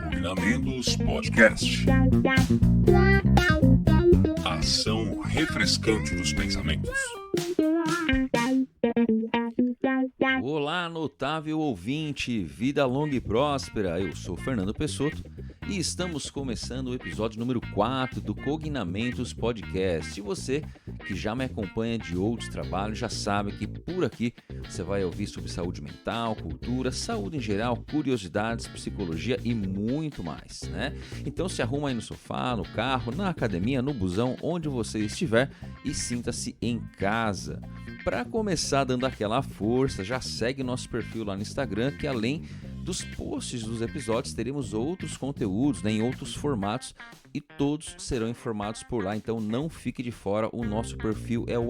Combinamentos Podcast. Ação refrescante dos pensamentos. Olá, notável ouvinte, vida longa e próspera, eu sou Fernando Pessotto e estamos começando o episódio número 4 do Cognamentos Podcast. E você que já me acompanha de outros trabalhos já sabe que por aqui você vai ouvir sobre saúde mental, cultura, saúde em geral, curiosidades, psicologia e muito mais, né? Então se arruma aí no sofá, no carro, na academia, no busão, onde você estiver e sinta-se em casa. Para começar dando aquela força, já segue nosso perfil lá no Instagram, que além dos posts dos episódios, teremos outros conteúdos, né, em outros formatos, e todos serão informados por lá, então não fique de fora, o nosso perfil é o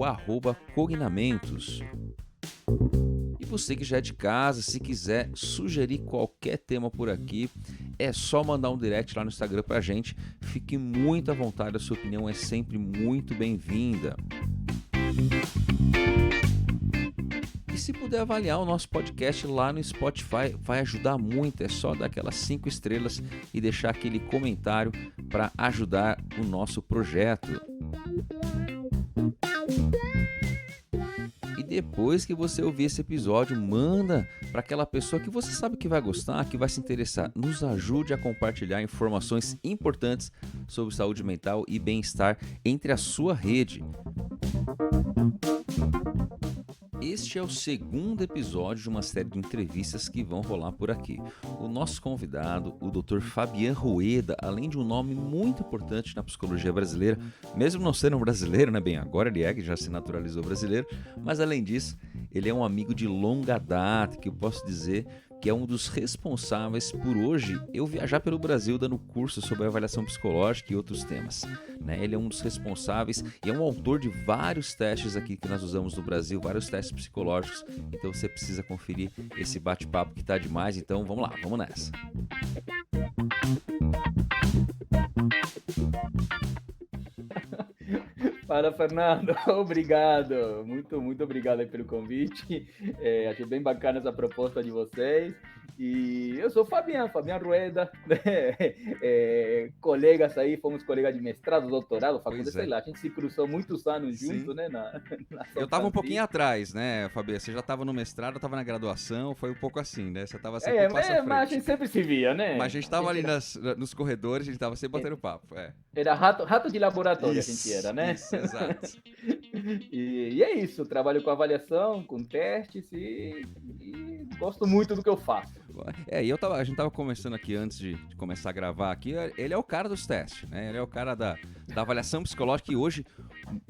@cognamentos. E você que já é de casa, se quiser sugerir qualquer tema por aqui, é só mandar um direct lá no Instagram pra gente, fique muito à vontade, a sua opinião é sempre muito bem-vinda. E se puder avaliar o nosso podcast lá no Spotify, vai ajudar muito. É só dar aquelas 5 estrelas e deixar aquele comentário para ajudar o nosso projeto. E depois que você ouvir esse episódio, manda para aquela pessoa que você sabe que vai gostar, que vai se interessar. Nos ajude a compartilhar informações importantes sobre saúde mental e bem-estar entre a sua rede. Este é o segundo episódio de uma série de entrevistas que vão rolar por aqui. O nosso convidado, o Dr. Fabian Rueda, além de um nome muito importante na psicologia brasileira, mesmo não sendo um brasileiro, né? Bem, agora ele é, que já se naturalizou brasileiro, mas além disso, ele é um amigo de longa data, que eu posso dizer que é um dos responsáveis por hoje eu viajar pelo Brasil dando curso sobre avaliação psicológica e outros temas, né? Ele é um dos responsáveis e é um autor de vários testes aqui que nós usamos no Brasil, vários testes psicológicos, então você precisa conferir esse bate-papo que tá demais, então vamos lá, vamos nessa. Fala, Fernando, obrigado, muito obrigado aí pelo convite, achei bem bacana essa proposta de vocês, e eu sou Fabian Rueda, né? Colegas aí, fomos colegas de mestrado, doutorado, faculdade, sei lá, a gente se cruzou muitos anos juntos, né, na eu tava um pouquinho atrás, né, Fabian, você já tava no mestrado, eu tava na graduação, foi um pouco assim, né, você tava sempre um passo à frente. Mas a gente sempre se via, né? Mas a gente tava ali nos corredores, a gente tava sempre batendo papo, Era rato de laboratório, isso, a gente era, né? Isso, exato. E é isso, trabalho com avaliação, com testes e gosto muito do que eu faço. E a gente tava conversando aqui antes de começar a gravar aqui, ele é o cara dos testes, né? Ele é o cara da avaliação psicológica e hoje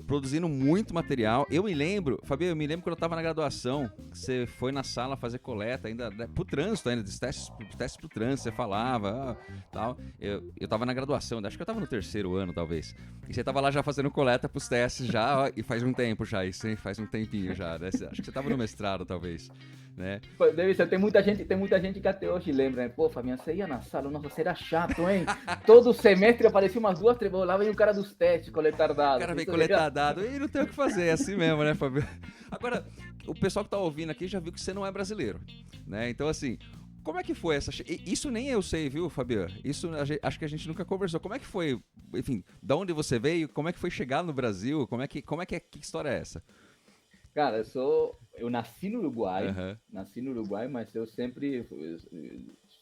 produzindo muito material. Eu me lembro, Fabio, quando eu tava na graduação, você foi na sala fazer coleta ainda, pro trânsito ainda, dos testes pro trânsito, você falava, tal. Eu tava na graduação, acho que eu tava no 3º ano, talvez. E você tava lá já fazendo coleta pros testes já, e faz um tempo já isso, hein? Faz um tempinho já, né? Acho que você tava no mestrado, talvez, né? Deve ser, tem muita gente que até hoje lembra, né? Pô, Fabiano, você ia na sala, nossa, você era chato, hein? Todo semestre aparecia umas 2, 3 vezes, lá vem o cara dos testes, coletar dados. O cara vem coletar dados e não tem o que fazer, é assim mesmo, né, Fabiano? Agora, o pessoal que tá ouvindo aqui já viu que você não é brasileiro, né? Então, assim, como é que foi essa... Isso nem eu sei, viu, Fabiano? Isso acho que a gente nunca conversou. Como é que foi, enfim, da onde você veio? Como é que foi chegar no Brasil? Que história é essa? Cara, eu nasci no Uruguai, mas eu sempre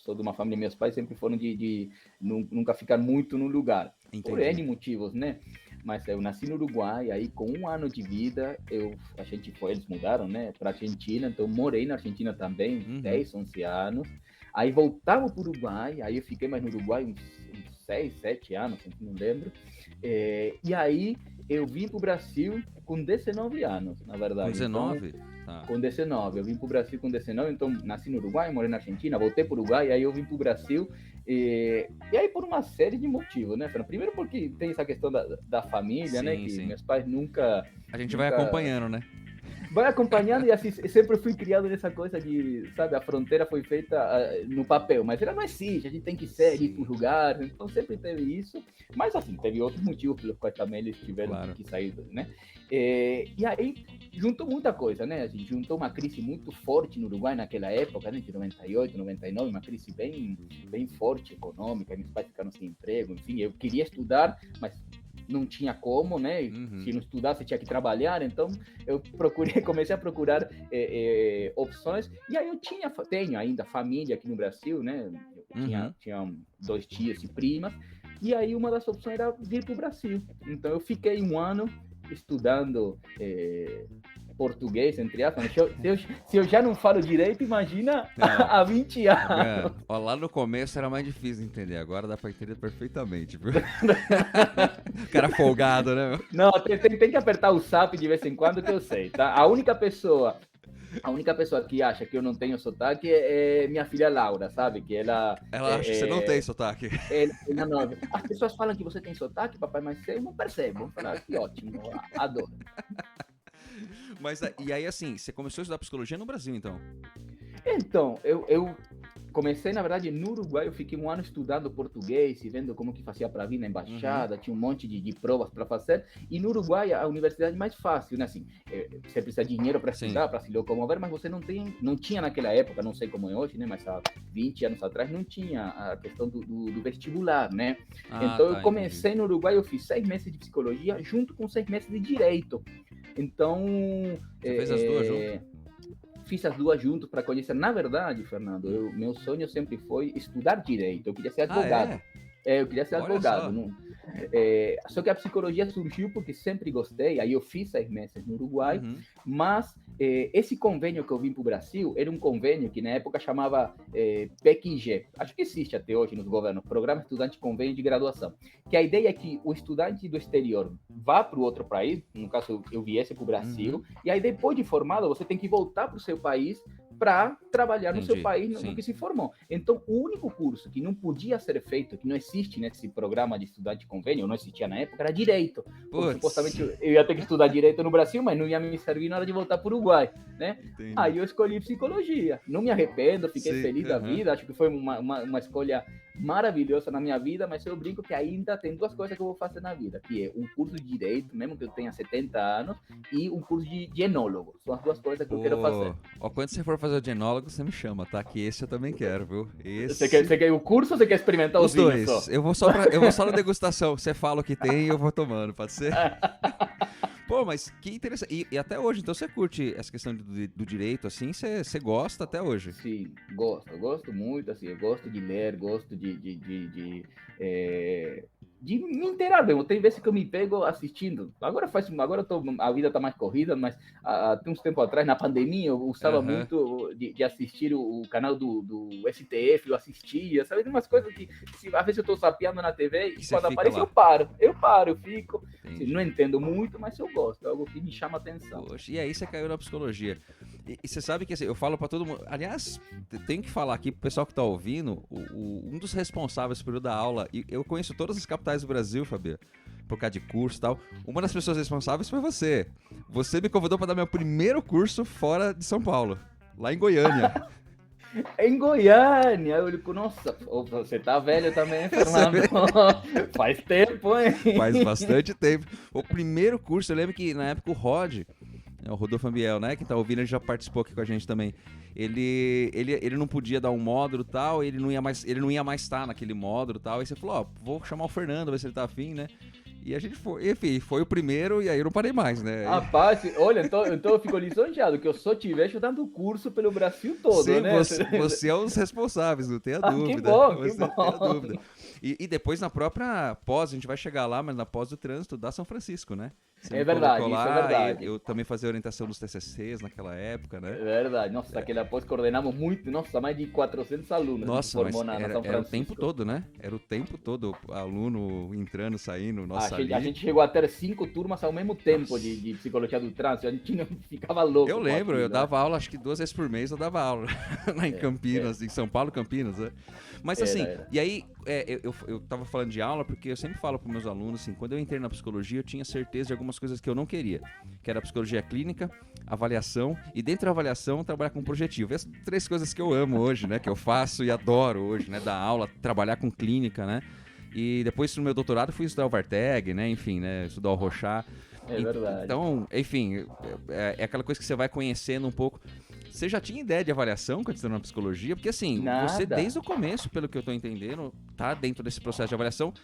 sou de uma família, meus pais sempre foram de nunca ficar muito no lugar. Entendi. Por N motivos, né? Mas eu nasci no Uruguai, aí com 1 ano de vida, eles mudaram, né, pra Argentina, então morei na Argentina também, 10, 11 anos. Aí voltava pro Uruguai, aí eu fiquei mais no Uruguai uns 6, 7 anos, não lembro. E aí eu vim pro Brasil com 19 anos, na verdade. Com 19? Então, com 19. Eu vim pro Brasil com 19, então nasci no Uruguai, morei na Argentina, voltei pro Uruguai, aí eu vim pro Brasil. E aí por uma série de motivos, né, Fernando? Primeiro porque tem essa questão da família, sim, né? Que sim. Meus pais nunca... A gente vai acompanhando, né? Vai acompanhando e assim, sempre fui criado nessa coisa de, sabe, a fronteira foi feita no papel, mas ela não existe, a gente tem que ir para o lugar, então sempre teve isso, mas assim, teve outros motivos pelos quais também eles tiveram que sair, né? E aí, juntou muita coisa, né? Assim, juntou uma crise muito forte no Uruguai naquela época, né? De 98, 99, uma crise bem forte econômica, meus pais ficaram sem emprego, enfim, eu queria estudar, mas não tinha como, né? Se não estudasse, tinha que trabalhar, então eu comecei a procurar opções, e aí eu tenho ainda família aqui no Brasil, né? Eu tinha 2 tias e primas, e aí uma das opções era vir para o Brasil. Então eu fiquei um ano estudando português, entre aspas. Se eu já não falo direito, imagina há 20 anos. Ó, lá no começo era mais difícil de entender, agora dá para entender perfeitamente. Viu? Cara folgado, né? Não, tem que apertar o SAP de vez em quando que eu sei, tá? A única pessoa que acha que eu não tenho sotaque é minha filha Laura, sabe? Que ela acha que você não tem sotaque. Não, as pessoas falam que você tem sotaque, papai, mas eu não percebo. Vou falar que ótimo, adoro. Mas, e aí, assim, você começou a estudar psicologia no Brasil, então? Então, eu comecei, na verdade, no Uruguai. Eu fiquei um ano estudando português e vendo como que fazia para vir na embaixada. Tinha um monte de provas para fazer. E no Uruguai, a universidade é mais fácil, né? Assim, você precisa de dinheiro para estudar, para se locomover, mas você não tinha naquela época, não sei como é hoje, né? Mas há 20 anos atrás não tinha a questão do vestibular, né? Então, eu comecei no Uruguai, eu fiz 6 meses de psicologia junto com 6 meses de direito. Então... Você fez as duas junto? Fiz as duas juntas para conhecer. Na verdade, Fernando, meu sonho sempre foi estudar direito. Eu queria ser advogado. Eu queria ser advogado. Não? Só que a psicologia surgiu porque sempre gostei. Aí eu fiz 6 meses no Uruguai, mas esse convênio que eu vim para o Brasil era um convênio que na época chamava PEC-IG. Acho que existe até hoje nos governos, Programa Estudante Convênio de Graduação. Que a ideia é que o estudante do exterior vá para o outro país, no caso eu viesse para o Brasil, e aí depois de formado você tem que voltar para o seu país para trabalhar no seu país no que se formou. Então, o único curso que não podia ser feito, que não existe nesse programa de estudante convênio, não existia na época, era direito. Supostamente eu ia ter que estudar direito no Brasil, mas não ia me servir na hora de voltar para o Uruguai, né? Entendi. Aí eu escolhi psicologia. Não me arrependo, fiquei feliz da vida, acho que foi uma escolha maravilhosa na minha vida, mas eu brinco que ainda tem 2 coisas que eu vou fazer na vida, que é um curso de direito, mesmo que eu tenha 70 anos, e um curso de enólogo. São as 2 coisas que eu quero fazer. Quando você for fazer o de enólogo, você me chama, tá? Que esse eu também quero, viu? Você quer o curso ou você quer experimentar os dois? Só? Eu vou só na degustação. Você fala o que tem e eu vou tomando, pode ser? Pô, mas que interessante. E até hoje, então você curte essa questão do direito, assim, você gosta até hoje? Sim, gosto muito, assim, eu gosto de ler, gosto de me inteirar mesmo. Tem vezes que eu me pego assistindo. Agora a vida tá mais corrida, mas há uns tempos atrás, na pandemia, eu gostava muito de assistir o canal do STF, eu assistia, sabe? Tem umas coisas que, às vezes eu tô zapeando na TV e quando aparece eu fico. Assim, não entendo muito, mas eu gosto, é algo que me chama a atenção. Poxa, e aí você caiu na psicologia. E você sabe que assim, eu falo pra todo mundo, aliás, tenho que falar aqui pro pessoal que tá ouvindo, um dos responsáveis por dar aula, e eu conheço todas as capitais do Brasil, Fabio, por causa de curso e tal, uma das pessoas responsáveis foi você. Você me convidou pra dar meu primeiro curso fora de São Paulo, lá em Goiânia. Em Goiânia, eu digo, nossa, você tá velho também, Fernando. Faz tempo, hein? Faz bastante tempo. O primeiro curso, eu lembro que na época o Rodolfo Ambiel, né, que tá ouvindo, ele já participou aqui com a gente também. Ele não podia dar um módulo e tal, ele não ia mais estar naquele módulo e tal. Aí você falou, vou chamar o Fernando, ver se ele tá afim, né? E a gente foi, enfim, foi o primeiro e aí eu não parei mais, né? Rapaz, olha, então eu fico lisonjeado, que eu só tivesse dando curso pelo Brasil todo, sim, né? Você é um dos responsáveis, não tenha dúvida. Que bom. Tem a dúvida. E depois na própria pós, a gente vai chegar lá, mas na pós do trânsito da São Francisco, né? Você é verdade, isso é verdade. Eu também fazia orientação dos TCCs naquela época, né? É verdade. Nossa, aquela pós coordenamos muito, mais de 400 alunos. Nossa, formou na São Francisco. Era o tempo todo, né? Era o tempo todo, aluno entrando, saindo, nossa, a gente chegou a ter 5 turmas ao mesmo tempo de psicologia do trânsito, a gente não ficava louco. Eu lembro, eu dava aula, acho que 2 vezes por mês eu dava aula, lá em Campinas, em São Paulo, Campinas, né? Mas assim, e aí, eu tava falando de aula porque eu sempre falo para meus alunos, assim, quando eu entrei na psicologia, eu tinha certeza de algumas coisas que eu não queria, que era a psicologia clínica, avaliação, e dentro da avaliação, trabalhar com projetivo. Essas 3 coisas que eu amo hoje, né, que eu faço e adoro hoje, né, dar aula, trabalhar com clínica, né, e depois no meu doutorado fui estudar o Varteg, né, enfim, né, estudar o Rochat. É verdade. Então, enfim, é aquela coisa que você vai conhecendo um pouco. Você já tinha ideia de avaliação quando você entrou na psicologia? Porque assim, você Nada. desde o começo, pelo que eu tô entendendo, tá dentro desse processo de avaliação,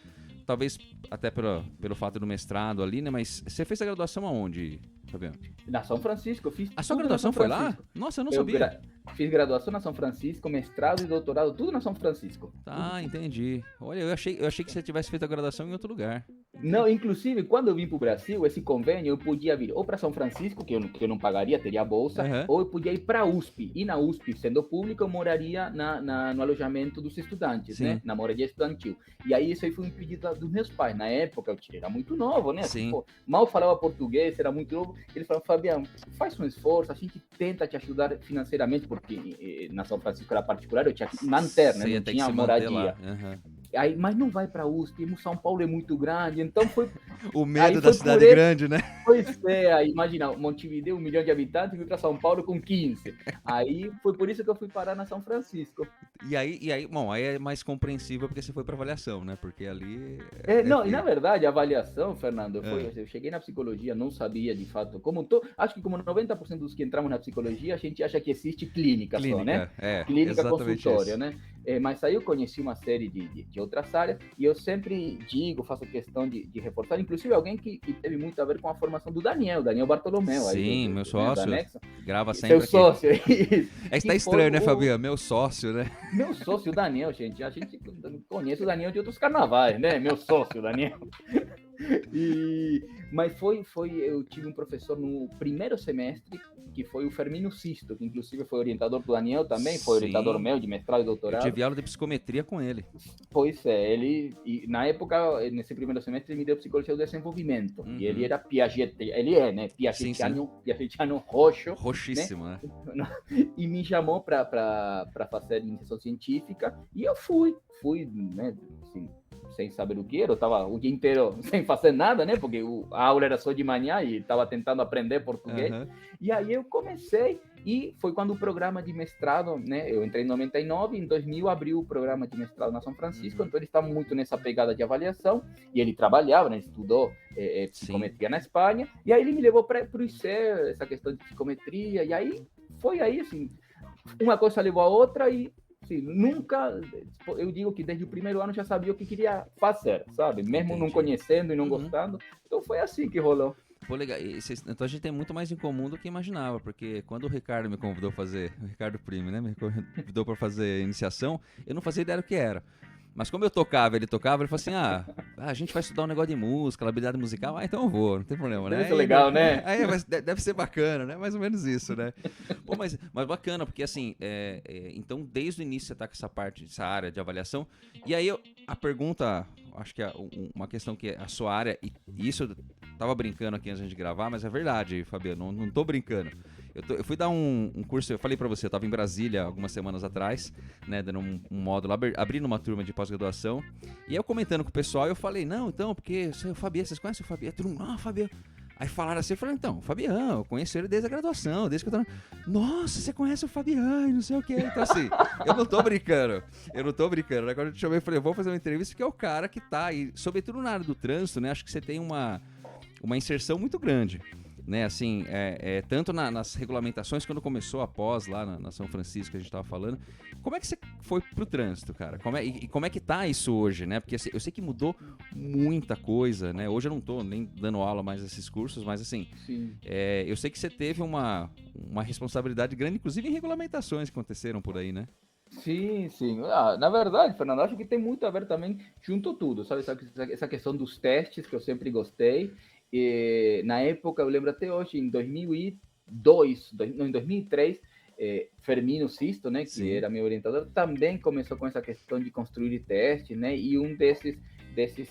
talvez até pelo fato do mestrado ali, né? Mas você fez a graduação aonde, Fabiano? Na São Francisco, eu fiz A sua tudo na graduação São foi lá? Francisco. Nossa, eu não Eu sabia. fiz graduação na São Francisco, mestrado e doutorado, tudo na São Francisco. Tá, entendi. Olha, eu achei que você tivesse feito a graduação em outro lugar. Não, inclusive, quando eu vim para o Brasil, esse convênio, eu podia vir ou para São Francisco, que eu não pagaria, teria bolsa, ou eu podia ir para a USP. E na USP, sendo pública, eu moraria no alojamento dos estudantes, né? Na moradia estudantil. E aí, isso aí foi um pedido dos meus pais. Na época, eu era muito novo, né? Sim. Pô, mal falava português, era muito novo. Eles falaram, Fabiano, faz um esforço, a gente tenta te ajudar financeiramente, porque na São Francisco era particular, eu tinha que manter, né? Não tinha moradia. Aí, mas não vai para a USP, São Paulo é muito grande, então foi... O medo da cidade grande, né? Pois é, aí, imagina, Montevideo, 1 milhão de habitantes, eu fui para São Paulo com 15. Aí foi por isso que eu fui parar na São Francisco. E aí, bom, aí é mais compreensível porque você foi para avaliação, né? Porque ali... Não, e na verdade, a avaliação, Fernando, eu cheguei na psicologia, não sabia de fato, acho que como 90% dos que entramos na psicologia, a gente acha que existe clínica só, né? Clínica consultória, isso. Né? Mas aí eu conheci uma série de outras áreas, e eu sempre faço questão de reforçar, inclusive alguém que teve muito a ver com a formação do Daniel Bartolomeu. Sim, aí, meu sócio, grava sempre seu aqui. Sócio, É que tá estranho, né, Fabiano? Meu sócio, né? Meu sócio, o Daniel, gente, a gente conhece o Daniel de outros carnavais, né? Meu sócio, Daniel. Mas eu tive um professor no primeiro semestre, que foi o Fermino Sisto, que inclusive foi orientador do Daniel também, foi orientador meu de mestrado e doutorado. Eu tive aula de psicometria com ele. Pois é, na época, nesse primeiro semestre, ele me deu psicologia do desenvolvimento, e ele era Piaget, né, Piagetiano roxo. Roxíssimo, né? E me chamou para fazer iniciação científica, e eu fui, né, assim, sem saber o que era, eu estava o dia inteiro sem fazer nada, né, porque a aula era só de manhã e estava tentando aprender português, e aí eu comecei, e foi quando o programa de mestrado, né, eu entrei em 99, em 2000 abriu o programa de mestrado na São Francisco, então ele estava muito nessa pegada de avaliação, e ele trabalhava, né, estudou psicometria na Espanha, e aí ele me levou para o ICE, essa questão de psicometria, e aí foi aí, assim, uma coisa levou a outra, e assim, nunca, eu digo que desde o primeiro ano já sabia o que queria fazer, sabe? Mesmo não conhecendo e não gostando. Então foi assim que rolou. Pô, legal. Então a gente tem muito mais em comum do que imaginava, porque quando o Ricardo me convidou a fazer, o Ricardo Prime, né? Me convidou para fazer iniciação, eu não fazia ideia do que era. Mas como eu tocava, ele falou assim, a gente vai estudar um negócio de música, habilidade musical, então eu vou, não tem problema, né? Deve ser legal, né? Aí deve ser bacana, né? Mais ou menos isso, né? Pô, mas bacana, porque assim, então desde o início você tá com essa área de avaliação, e aí a pergunta, acho que uma questão que é a sua área, e isso eu tava brincando aqui antes de a gente gravar, mas é verdade, Fabiano, não tô brincando. Eu fui dar um curso, eu falei pra você, eu tava em Brasília algumas semanas atrás, né, dando um módulo, abrindo uma turma de pós-graduação, e eu comentando com o pessoal, eu falei, não, então, porque o Fabiano, vocês conhecem o Fabiano? Todo mundo, Fabiano. Aí falaram assim, eu falei, então, Fabiano, eu conheci ele desde a graduação, desde que eu tô... Nossa, você conhece o Fabiano, não sei o quê. Então assim, eu não tô brincando. Agora eu te chamei e falei, eu vou fazer uma entrevista, que é o cara que tá aí, sobretudo na área do trânsito, né, acho que você tem uma inserção muito grande. Né, assim, tanto nas regulamentações, quando começou a pós lá na São Francisco, que a gente tava falando, como é que você foi pro trânsito, cara? Como é que tá isso hoje, né? Porque assim, eu sei que mudou muita coisa, né? Hoje eu não tô nem dando aula mais desses cursos, mas assim, eu sei que você teve uma responsabilidade grande, inclusive em regulamentações que aconteceram por aí, né? Sim. Na verdade, Fernando, acho que tem muito a ver também junto tudo, sabe? Essa questão dos testes que eu sempre gostei. E, na época, eu lembro até hoje, em 2003, Fermino Sisto, né, que era meu orientador, também começou com essa questão de construir testes, né, e um desses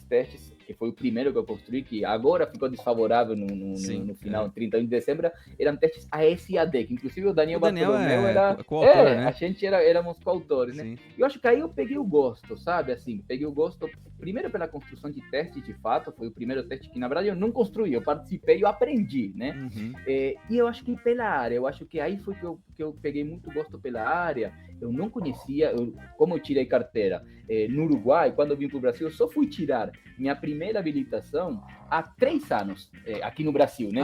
testes, que foi o primeiro que eu construí, que agora ficou desfavorável no final, 31 de dezembro, eram testes ASAD, que inclusive o Daniel Bartolomeu era coautor, né? A gente éramos coautores, né? E eu acho que aí eu peguei o gosto, sabe? Assim, peguei o gosto, primeiro pela construção de testes, de fato, foi o primeiro teste que, na verdade, eu não construí, eu participei e eu aprendi, né? E eu acho que pela área, eu acho que aí foi que eu peguei muito gosto pela área. Eu não conhecia, como eu tirei carteira no Uruguai, quando eu vim para o Brasil, eu só fui tirar minha primeira primeira habilitação há 3 anos, aqui no Brasil, né?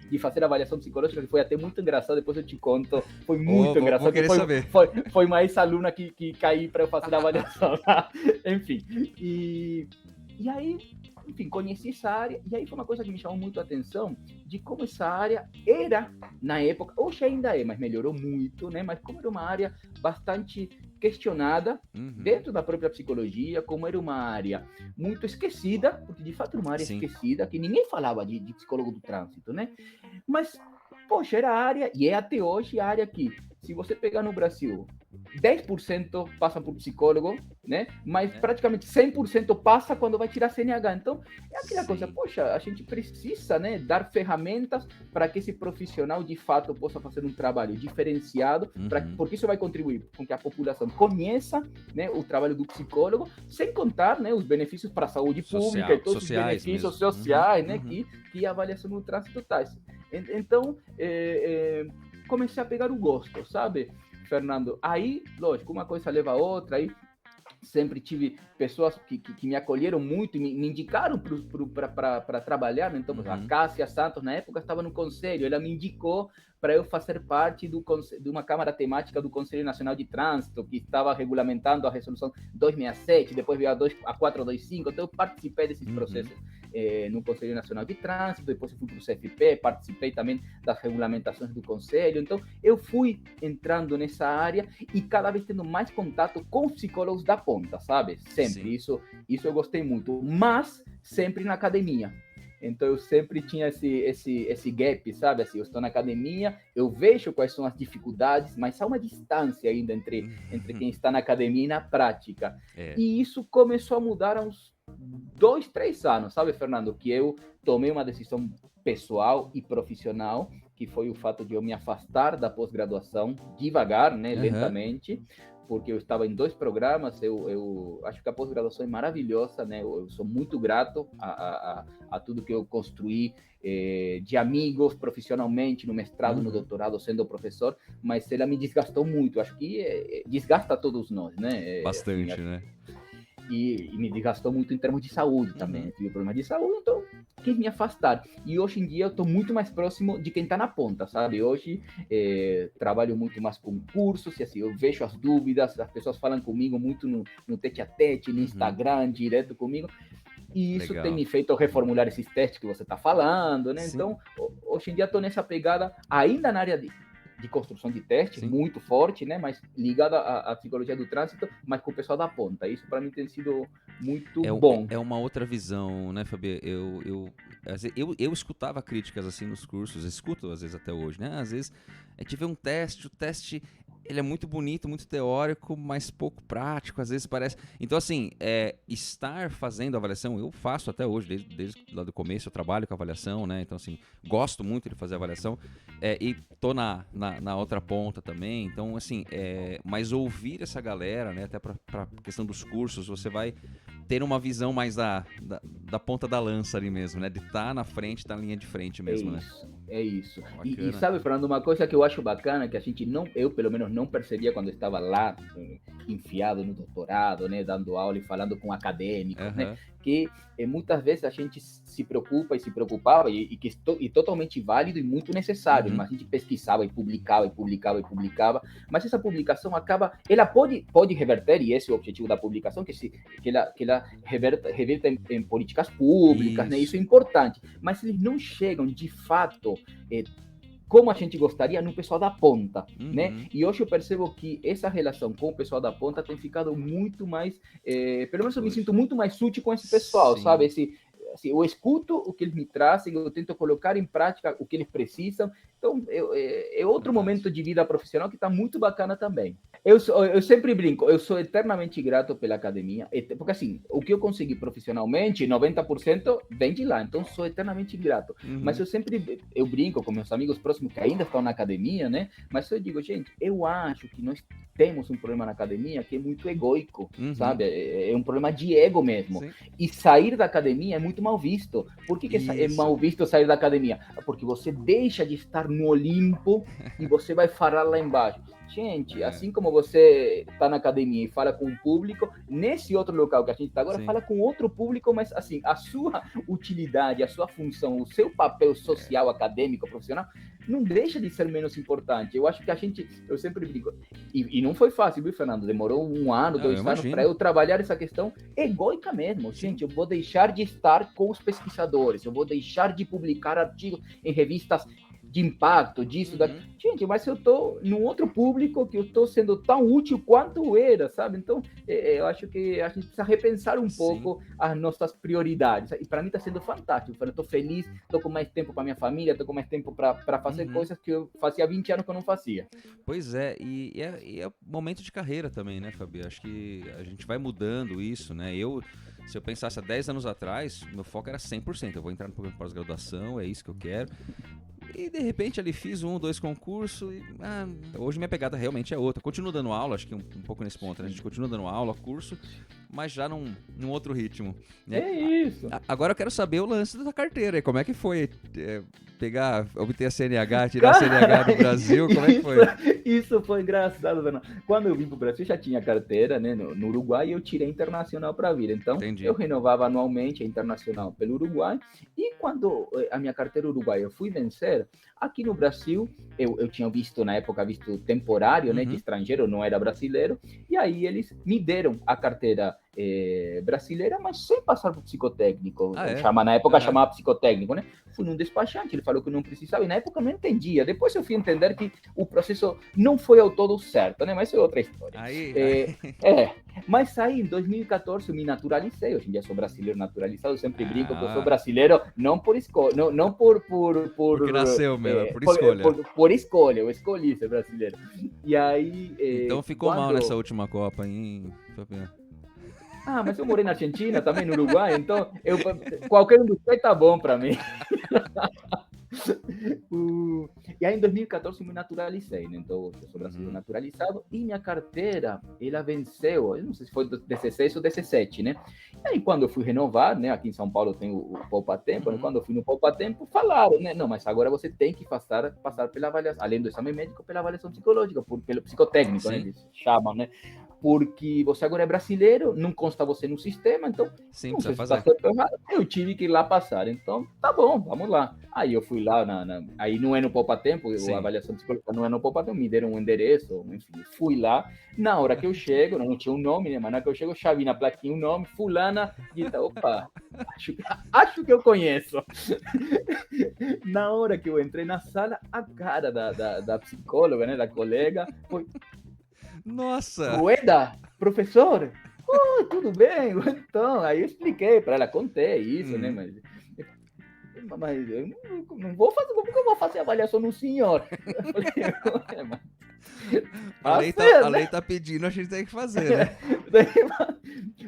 De fazer avaliação psicológica, que foi até muito engraçado, depois eu te conto. Foi muito engraçado. Foi mais aluna que caí para eu fazer a avaliação. Enfim, e aí, enfim, conheci essa área, e aí foi uma coisa que me chamou muito a atenção, de como essa área era, na época, hoje ainda é, mas melhorou muito, né? Mas como era uma área bastante questionada dentro da própria psicologia, como era uma área muito esquecida, porque de fato era uma área esquecida, que ninguém falava de psicólogo do trânsito, né? Mas, poxa, era a área, e é até hoje a área que, se você pegar no Brasil, 10% passa por psicólogo, né? Mas praticamente 100% passa quando vai tirar CNH. Então, é aquela coisa, poxa, a gente precisa, né, dar ferramentas para que esse profissional, de fato, possa fazer um trabalho diferenciado, porque isso vai contribuir com que a população conheça, né, o trabalho do psicólogo, sem contar, né, os benefícios para a saúde pública e todos os benefícios sociais, né, que a avaliação do trânsito traz. Então, comecei a pegar o gosto, sabe, Fernando? Aí, lógico, uma coisa leva a outra, aí sempre tive pessoas que me acolheram muito e me indicaram para trabalhar, né? Então, a Cássia Santos, na época, estava no conselho, ela me indicou para eu fazer parte de uma Câmara Temática do Conselho Nacional de Trânsito, que estava regulamentando a resolução 267, depois veio a 425, então eu participei desses processos no Conselho Nacional de Trânsito, depois eu fui para o CFP, participei também das regulamentações do Conselho, então eu fui entrando nessa área e cada vez tendo mais contato com psicólogos da ponta, sabe? Sempre, isso eu gostei muito, mas sempre na academia. Então eu sempre tinha esse gap, sabe? Assim, eu estou na academia, eu vejo quais são as dificuldades, mas há uma distância ainda entre quem está na academia e na prática. E isso começou a mudar há uns 2, 3 anos, sabe, Fernando? Que eu tomei uma decisão pessoal e profissional, que foi o fato de eu me afastar da pós-graduação devagar, né, lentamente, porque eu estava em 2 programas. Eu acho que a pós-graduação é maravilhosa, né? Eu sou muito grato a tudo que eu construí de amigos profissionalmente, no mestrado, no doutorado, sendo professor, mas ela me desgastou muito. Acho que desgasta todos nós, né? Bastante, assim, né? E me desgastou muito em termos de saúde também. Eu tive problemas de saúde, então quis me afastar. E hoje em dia eu estou muito mais próximo de quem está na ponta, sabe? Hoje trabalho muito mais com cursos, e assim, eu vejo as dúvidas, as pessoas falam comigo muito no tete-a-tete, no Instagram, direto comigo. E isso tem me feito reformular esses testes que você está falando, né? Sim. Então, hoje em dia estou nessa pegada, ainda na área de construção de testes, muito forte, né? Mas ligada à psicologia do trânsito, mas com o pessoal da ponta. Isso para mim tem sido muito bom. É uma outra visão, né, Fabi? Eu escutava críticas assim nos cursos, escuto às vezes até hoje, né? Às vezes a gente vê um teste, o teste ele é muito bonito, muito teórico, mas pouco prático, às vezes parece... Então, assim, estar fazendo avaliação, eu faço até hoje, desde lá do começo, eu trabalho com avaliação, né? Então, assim, gosto muito de fazer avaliação, e tô na outra ponta também. Então, assim, mas ouvir essa galera, né? Até pra questão dos cursos, você vai ter uma visão mais da ponta da lança ali mesmo, né? De estar na frente, estar na linha de frente mesmo, né? É isso. E sabe, Fernando, uma coisa que eu acho bacana, que a gente eu pelo menos não percebia quando estava lá, enfiado no doutorado, né, dando aula e falando com acadêmicos, né, que muitas vezes a gente se preocupa e se preocupava, e totalmente válido e muito necessário, mas a gente pesquisava e publicava, mas essa publicação ela pode reverter, e esse é o objetivo da publicação, que ela reverta em políticas públicas, né, isso é importante, mas eles não chegam de fato como a gente gostaria no pessoal da ponta, né? E hoje eu percebo que essa relação com o pessoal da ponta tem ficado muito mais, pelo menos eu me sinto muito mais útil com esse pessoal, sabe? Assim, eu escuto o que eles me trazem, eu tento colocar em prática o que eles precisam. Então, é outro momento de vida profissional que está muito bacana também. Eu sempre brinco, eu sou eternamente grato pela academia, porque assim, o que eu consegui profissionalmente, 90% vem de lá, então sou eternamente grato. Mas eu brinco com meus amigos próximos que ainda estão na academia, né? Mas eu digo, gente, eu acho que nós temos um problema na academia que é muito egoico, sabe? É um problema de ego mesmo. Sim. E sair da academia é muito mal visto. Por que é mal visto sair da academia? Porque você deixa de estar no Olimpo e você vai falar lá embaixo. Gente, assim como você está na academia e fala com o público, nesse outro local que a gente está agora, fala com outro público, mas assim, a sua utilidade, a sua função, o seu papel social, acadêmico, profissional, não deixa de ser menos importante. Eu acho que eu sempre digo, e não foi fácil, viu, Fernando? Demorou 1 ano, 2 anos para eu trabalhar essa questão egóica mesmo. Gente, eu vou deixar de estar com os pesquisadores, eu vou deixar de publicar artigos em revistas de impacto, disso, daquilo. Gente, mas eu estou num outro público que eu estou sendo tão útil quanto era, sabe? Então, eu acho que a gente precisa repensar um pouco as nossas prioridades. E para mim está sendo fantástico. Eu estou feliz, estou com mais tempo para minha família, estou com mais tempo para fazer coisas que eu fazia 20 anos que eu não fazia. Pois é, e é momento de carreira também, né, Fabi? Acho que a gente vai mudando isso, né? Se eu pensasse há 10 anos atrás, meu foco era 100%. Eu vou entrar no programa de pós-graduação, é isso que eu quero. E de repente ali fiz 1, 2 concursos e hoje minha pegada realmente é outra. Continuo dando aula, acho que um pouco nesse ponto, né? A gente continua dando aula, curso, mas já num outro ritmo, né? É isso. Agora eu quero saber o lance da carteira. Como é que foi obter a CNH, tirar a CNH do Brasil? Como é que foi? Isso foi engraçado, Fernando. Quando eu vim para o Brasil, já tinha carteira, né, no Uruguai, e eu tirei internacional para vir. Então, eu renovava anualmente a internacional pelo Uruguai. E quando a minha carteira uruguaia eu fui vencer, aqui no Brasil, eu tinha visto temporário, né, de estrangeiro, não era brasileiro, e aí eles me deram a carteira brasileira, mas sem passar por psicotécnico. Na época chamava psicotécnico, né? Fui num despachante, ele falou que não precisava, e na época eu não entendia. Depois eu fui entender que o processo não foi ao todo certo, né? Mas isso é outra história. Mas aí, em 2014, eu me naturalizei. Hoje em dia sou brasileiro naturalizado, eu sempre brinco que eu sou brasileiro, não por escolha, não por porque nasceu mesmo, por escolha. Por escolha, eu escolhi ser brasileiro. E aí... Então ficou mal nessa última Copa, hein, Fabiano? Mas eu morei na Argentina, também no Uruguai, então qualquer um dos dois tá bom para mim. E aí em 2014 eu me naturalizei, né? Então eu sou brasileiro naturalizado e minha carteira, ela venceu, eu não sei se foi 16 ou 17, né? E aí quando eu fui renovar, né? Aqui em São Paulo tem o Poupa Tempo, né? Quando eu fui no Poupa Tempo, falaram, né? Não, mas agora você tem que passar pela avaliação, além do exame médico, pela avaliação psicológica, pelo psicotécnico, né? Eles chamam, né? Porque você agora é brasileiro, não consta você no sistema, então sim, não precisa sei fazer. Eu tive que ir lá passar, então tá bom, vamos lá. Aí eu fui lá, aí não é no Poupa Tempo, a avaliação psicológica não é no Poupa Tempo, me deram um endereço, enfim, fui lá. Na hora que eu chego, não tinha um nome, né, mas na hora que eu chego, eu já vi na plaquinha um nome, fulana, e opa, acho que eu conheço. Na hora que eu entrei na sala, a cara da psicóloga, né, da colega, foi... Nossa! Rueda, professor? Tudo bem? Então, aí eu expliquei para ela, contei isso, né? Mas eu não vou fazer, como que eu vou fazer avaliação no senhor? A lei tá pedindo, a gente tem que fazer, né?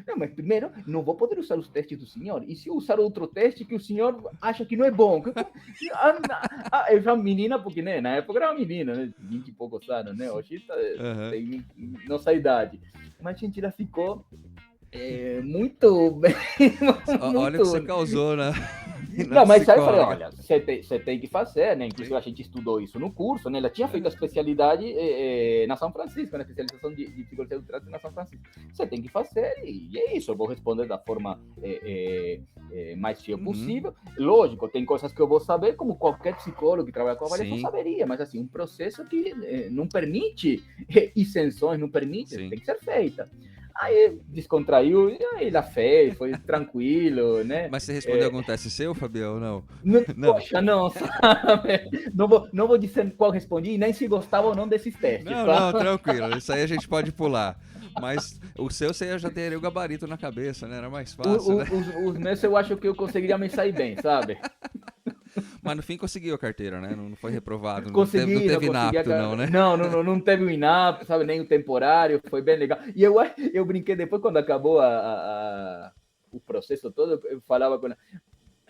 Não, mas primeiro, não vou poder usar os testes do senhor. E se eu usar outro teste que o senhor acha que não é bom? Eu já menina, porque né, na época era uma menina, né? 20 e poucos anos, né? Hoje tem nossa idade. Mas, gente, ela ficou muito bem. Olha o que você causou, né? Não, mas aí eu falei, olha, você tem que fazer, né? Inclusive a gente estudou isso no curso, né? Ela tinha feito a especialidade na São Francisco, na especialização de psicologia do trato na São Francisco. Você tem que fazer e é isso. Eu vou responder da forma mais fiel possível. Lógico, tem coisas que eu vou saber, como qualquer psicólogo que trabalha com avaliação saberia, mas assim, um processo que não permite isenções, não permite, tem que ser feita. Aí descontraiu, e aí ela fez, foi tranquilo, né? Mas você respondeu algum teste seu, Fabião, ou não? Não. Poxa, não, sabe? Não vou dizer qual respondi, nem se gostava ou não desses testes. Não, tranquilo, isso aí a gente pode pular. Mas o seu, você já teria o gabarito na cabeça, né? Era mais fácil, né? Os meus eu acho que eu conseguiria me sair bem, sabe? Mas no fim conseguiu a carteira, né? Não foi reprovado. Não teve inapto, não, né? Não teve o inapto, sabe? Nem o temporário, foi bem legal. E eu brinquei depois, quando acabou o processo todo, eu falava com ela,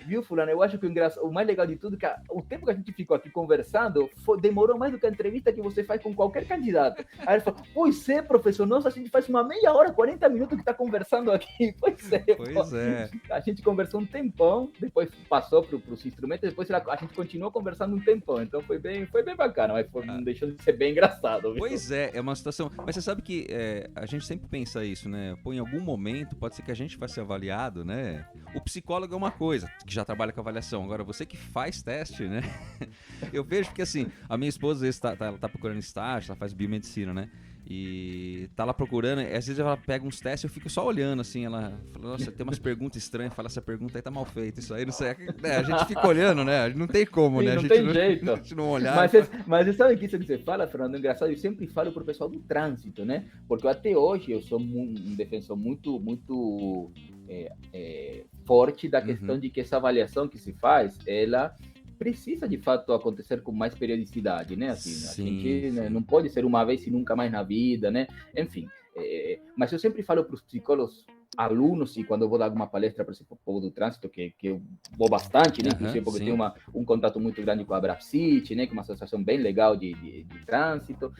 viu, fulano, eu acho que o mais legal de tudo é que o tempo que a gente ficou aqui conversando demorou mais do que a entrevista que você faz com qualquer candidato. Aí ele falou, pois é, professor, nossa, a gente faz uma meia hora, 40 minutos que está conversando aqui. Pois é. Pois é. A gente conversou um tempão, depois passou para os instrumentos, depois a gente continuou conversando um tempão. Então foi bem bacana, mas não deixou de ser bem engraçado. Viu? Pois é uma situação... Mas você sabe que a gente sempre pensa isso, né? Pô, em algum momento pode ser que a gente vai ser avaliado, né? O psicólogo é uma coisa, que já trabalha com avaliação. Agora, você que faz teste, né? Eu vejo que, assim, a minha esposa, às vezes, ela tá procurando estágio, ela faz biomedicina, né? E tá lá procurando, às vezes ela pega uns testes, eu fico só olhando, assim, ela fala, nossa, tem umas perguntas estranhas, fala, essa pergunta aí tá mal feita, isso aí, não sei, né? A gente fica olhando, né? Não tem como, sim, né? Não tem jeito. A gente não olhar. Mas você sabe que isso que você fala, Fernando, é engraçado, eu sempre falo pro pessoal do trânsito, né? Porque até hoje eu sou um defensor muito forte da questão de que essa avaliação que se faz, ela precisa de fato acontecer com mais periodicidade, né? Assim, a gente né, não pode ser uma vez e nunca mais na vida, né? Enfim, mas eu sempre falo para os psicólogos, alunos, e quando eu vou dar alguma palestra, por exemplo, o povo do trânsito, que eu vou bastante, né? Inclusive porque tenho um contato muito grande com a Brapsit, né? Que é uma associação bem legal de trânsito.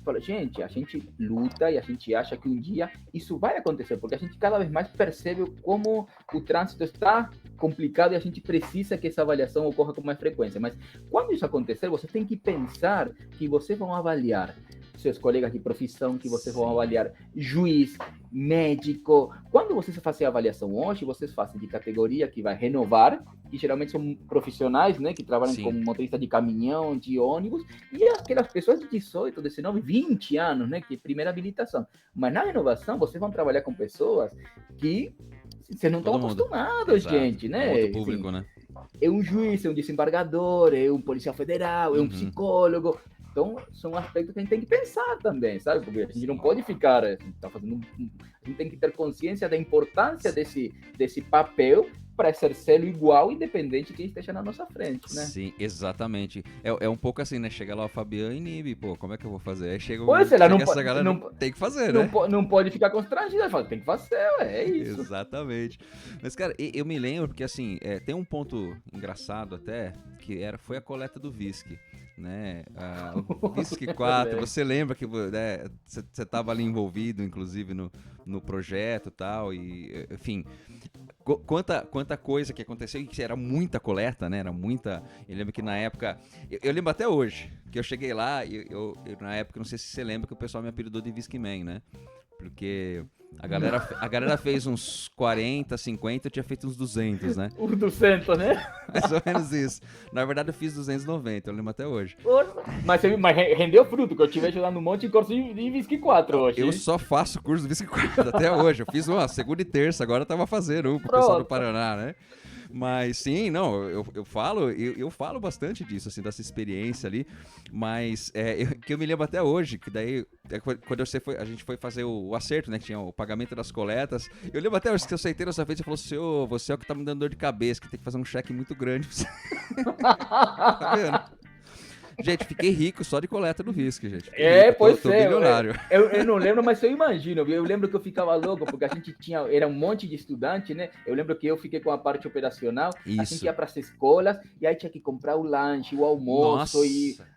Falo, gente, a gente luta e a gente acha que um dia isso vai acontecer, porque a gente cada vez mais percebe como o trânsito está complicado e a gente precisa que essa avaliação ocorra com mais frequência. Mas quando isso acontecer, você tem que pensar que vocês vão avaliar seus colegas de profissão, que vocês vão avaliar juiz, médico. Quando vocês fazem a avaliação hoje, vocês fazem de categoria que vai renovar, que geralmente são profissionais, né, que trabalham como motorista de caminhão, de ônibus, e aquelas pessoas de 18, 19, 20 anos, né, que é primeira habilitação. Mas na renovação, vocês vão trabalhar com pessoas que vocês não estão acostumados, gente, né? Outro público, assim, né? É um juiz, é um desembargador, é um policial federal, é um psicólogo. Então, são aspectos que a gente tem que pensar também, sabe? Porque a gente não pode ficar... A gente tem que ter consciência da importância desse papel para exercê-lo igual, independente de quem esteja na nossa frente, né? Sim, exatamente. É um pouco assim, né? Chega lá o Fabiano e inibe, pô, como é que eu vou fazer? Aí chega essa galera tem que fazer, né? Não pode ficar constrangido, fala, tem que fazer, é isso. Exatamente. Mas, cara, eu me lembro porque, assim, tem um ponto engraçado até, que foi a coleta do whisky, né? O Whisky 4, você lembra que você estava ali envolvido, inclusive, no projeto e tal, e, enfim... Quanta coisa que aconteceu, e que era muita coleta, né? Era muita... Eu lembro que na época... Eu lembro até hoje, que eu cheguei lá, e eu na época, não sei se você lembra, que o pessoal me apelidou de Whisky Man, né? Porque a galera fez uns 40, 50, eu tinha feito uns 200, né? Uns 200, né? Mais ou menos isso. Na verdade, eu fiz 290, eu lembro até hoje. Mas rendeu fruto, que eu tive ajudando um monte de curso de Whisky 4 hoje. Eu só faço curso de Whisky 4 até hoje. Eu fiz uma segunda e terça, agora eu tava fazendo pro pessoal do Paraná, né? Mas sim, não, eu falo bastante disso, assim, dessa experiência ali, mas que eu me lembro até hoje, que daí, quando a gente foi fazer o acerto, né, que tinha o pagamento das coletas, eu lembro até hoje que eu aceitei nessa vez e falou, senhor, você é o que tá me dando dor de cabeça, que tem que fazer um cheque muito grande. Tá vendo? Gente, fiquei rico só de coleta do whisky, gente. Tô bilionário. Eu não lembro, mas eu imagino. Eu lembro que eu ficava louco, porque a gente era um monte de estudante, né? Eu lembro que eu fiquei com a parte operacional, a gente ia para as escolas, e aí tinha que comprar o lanche, o almoço,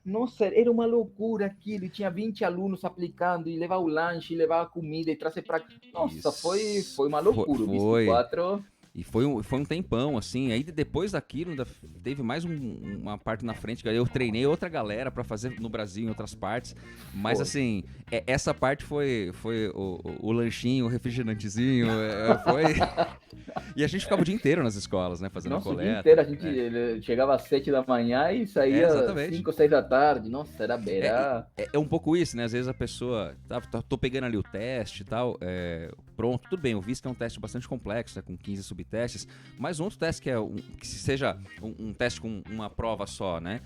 Nossa, era uma loucura aquilo, e tinha 20 alunos aplicando, e levar o lanche, levar a comida, e trazer para... Nossa, foi uma loucura, o Whisky 4... E foi um tempão, assim. Aí depois daquilo, ainda teve mais uma parte na frente, que eu treinei outra galera pra fazer no Brasil, em outras partes. Mas, assim, essa parte foi o lanchinho, o refrigerantezinho, E a gente ficava o dia inteiro nas escolas, né, fazendo coleta. O dia inteiro, a gente chegava às 7 da manhã e saía às 5, 6 da tarde. Nossa, era beira. É um pouco isso, né? Às vezes a pessoa... Tô pegando ali o teste e tal, pronto, tudo bem. O whisky é um teste bastante complexo, né, com 15 subtestes, mas um outro teste que seja um teste com uma prova só, né?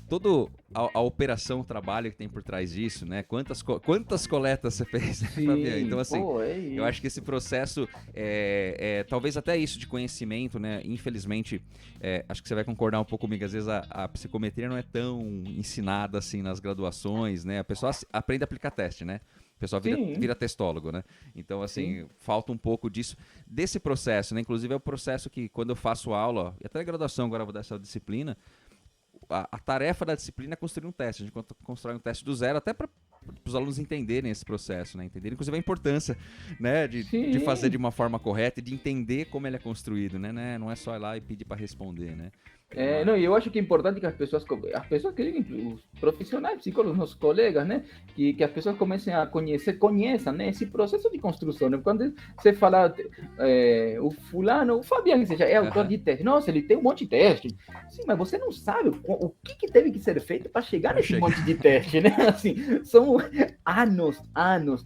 Toda a operação, o trabalho que tem por trás disso, né? Quantas coletas você fez, né, Fabiano? Então, assim, eu acho que esse processo, talvez até isso de conhecimento, né? Infelizmente, acho que você vai concordar um pouco comigo, às vezes a psicometria não é tão ensinada assim nas graduações, né? A pessoa aprende a aplicar teste, né? pessoal vira testólogo, né? Então, assim, falta um pouco desse processo, né? Inclusive é o processo que, quando eu faço aula, e até na graduação agora eu vou dar essa disciplina, a tarefa da disciplina é construir um teste. A gente constrói um teste do zero, até para os alunos entenderem esse processo, né? Entenderem, inclusive, a importância, né? De fazer de uma forma correta e de entender como ele é construído, né? Não é só ir lá e pedir para responder, né? Não, eu acho que é importante que as pessoas que digam, os profissionais, psicólogos, nossos colegas, né, que as pessoas comecem a conheçam, né, esse processo de construção, né? Quando você fala o Fabiano, que seja, é autor de teste, nossa, ele tem um monte de teste, sim, mas você não sabe o que teve que ser feito para chegar nesse monte de teste, né? Assim, são anos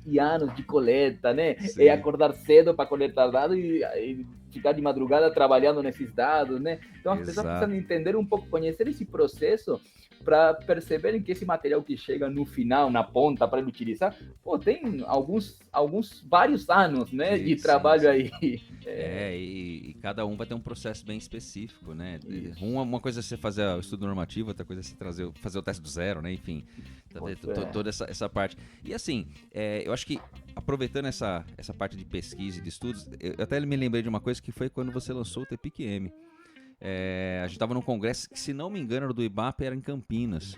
e anos de coleta, né? É acordar cedo para coletar dados e ficar de madrugada trabalhando nesses dados, né? Então as pessoas precisam entender um pouco, conhecer esse processo para perceberem que esse material que chega no final, na ponta, para ele utilizar, tem vários anos, né, de trabalho aí. E cada um vai ter um processo bem específico, né? Uma coisa é você fazer o estudo normativo, outra coisa é você fazer o teste do zero, né? Enfim, toda essa parte. E assim, eu acho que, aproveitando essa parte de pesquisa e de estudos, eu até me lembrei de uma coisa que foi quando você lançou o TPIC-M. A gente estava num congresso que, se não me engano, era do IBAP, era em Campinas.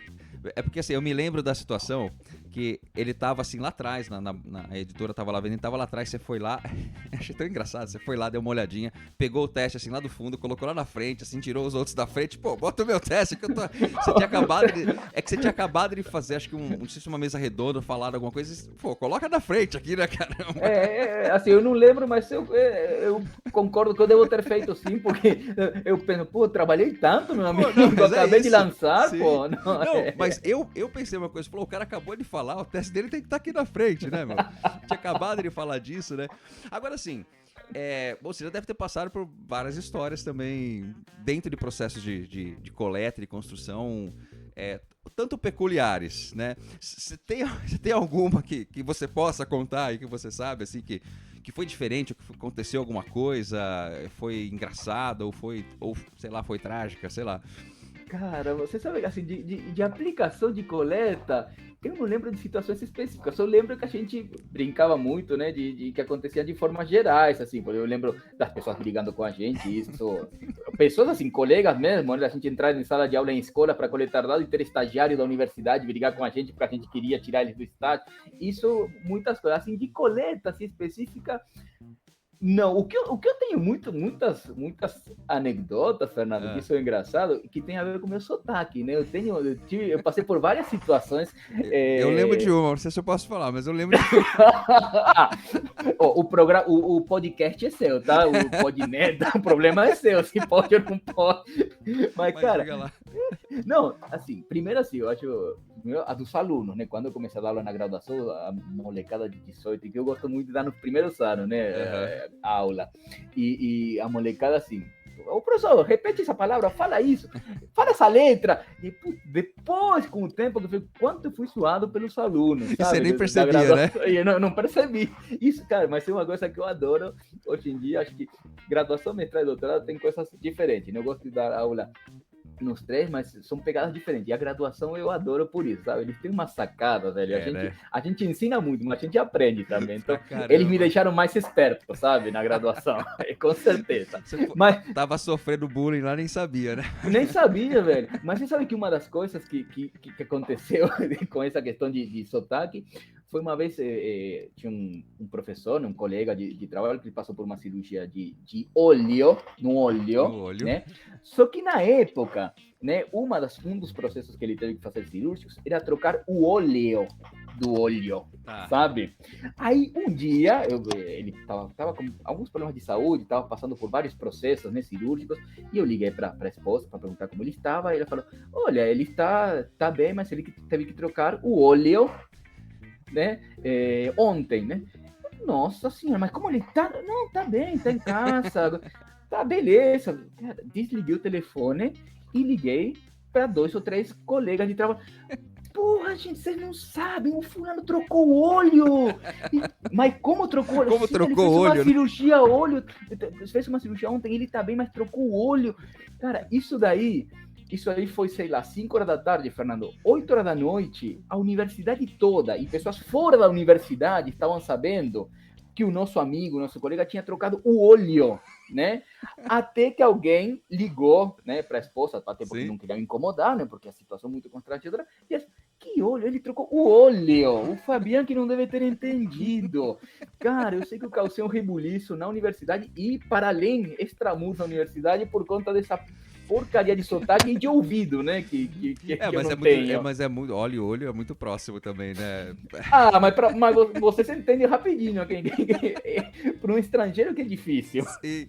É porque, assim, eu me lembro da situação que ele estava assim lá atrás, a editora estava lá vendo, ele estava lá atrás, você foi lá, achei tão engraçado, você foi lá, deu uma olhadinha, pegou o teste assim lá do fundo, colocou lá na frente, assim, tirou os outros da frente, bota o meu teste, que você tinha acabado de fazer, acho que não sei se uma mesa redonda, falaram alguma coisa, coloca na frente aqui, né, caramba? Assim, eu não lembro, mas eu concordo que eu devo ter feito sim, porque eu penso, trabalhei tanto, meu amigo, eu acabei de lançar, mas eu pensei uma coisa, o cara acabou de falar, o teste dele tem que estar aqui na frente, né, meu? Tinha acabado de falar disso, né? Agora, assim, você já deve ter passado por várias histórias também, dentro de processos de coleta, de construção, tanto peculiares, né? Você tem alguma que você possa contar e que você sabe, assim, que foi diferente, ou que aconteceu alguma coisa, foi engraçado, ou sei lá, foi trágica, sei lá. Cara, você sabe, assim, de aplicação de coleta, eu não lembro de situações específicas, só lembro que a gente brincava muito, né, de que acontecia de formas gerais, assim, eu lembro das pessoas brigando com a gente, pessoas assim, colegas mesmo, né, a gente entrar em sala de aula em escola para coletar dados e ter estagiário da universidade brigar com a gente porque a gente queria tirar eles do estágio, muitas coisas, assim, de coleta, assim, específica. Não, o que eu tenho muitas anedotas, Fernando, que isso é engraçado, que tem a ver com o meu sotaque, né? Eu passei por várias situações. Eu lembro de uma, não sei se eu posso falar, mas eu lembro de uma. O podcast é seu, tá? O Podnet, o problema é seu, se pode ou não pode. Mas cara, não, assim, primeiro assim, eu acho a dos alunos, né? Quando eu comecei a dar aula na graduação, a molecada de 18, que eu gosto muito de dar nos primeiros anos, né? Aula. E a molecada assim, professor, repete essa palavra, fala isso, fala essa letra. E depois, com o tempo, eu falei, quanto eu fui suado pelos alunos. Sabe? Você nem percebia, né? Eu não percebi. Isso, cara, mas é uma coisa que eu adoro hoje em dia. Acho que graduação, mestrado e doutorado tem coisas diferentes, né? Eu gosto de dar aula nos três, mas são pegadas diferentes. E a graduação eu adoro por isso, sabe? Eles têm uma sacada, velho. A gente ensina muito, mas a gente aprende também. Então, eles me deixaram mais esperto, sabe? Na graduação. Com certeza. Mas tava sofrendo bullying lá, nem sabia, né? Nem sabia, velho. Mas você sabe que uma das coisas que aconteceu com essa questão de sotaque foi uma vez, tinha um professor, um colega de trabalho, que ele passou por uma cirurgia de olho, no olho, né? Só que na época, né, um dos processos que ele teve que fazer cirúrgicos era trocar o óleo do olho, sabe? Aí um dia, ele tava com alguns problemas de saúde, tava passando por vários processos, né, cirúrgicos, e eu liguei para a esposa para perguntar como ele estava, e ela falou, olha, ele tá bem, mas ele teve que trocar o óleo, né, ontem, né? Nossa senhora, mas como ele tá? Não, tá bem, tá em casa, tá beleza. Cara, desliguei o telefone e liguei para 2 ou 3 colegas de trabalho. Porra, gente, vocês não sabem, o fulano trocou o olho. Mas como trocou o olho? Como trocou o olho? Ele fez uma cirurgia ontem, ele tá bem, mas trocou o olho. Cara, isso daí Isso aí foi, sei lá, 5 horas da tarde, Fernando. 8 horas da noite, a universidade toda e pessoas fora da universidade estavam sabendo que o nosso amigo, nosso colega, tinha trocado o óleo, né? Até que alguém ligou, né, para a esposa, até porque não queria incomodar, né? Porque a situação é muito constrangedora. E disse, que óleo? Ele trocou o óleo. O Fabiano que não deve ter entendido. Cara, eu sei que eu causei um rebuliço na universidade e, para além, extramuros na universidade por conta dessa porcaria de sotaque e de ouvido, né? Mas é muito. Olho é muito próximo também, né? Mas você se entende rapidinho. Para um estrangeiro que é difícil. Sim.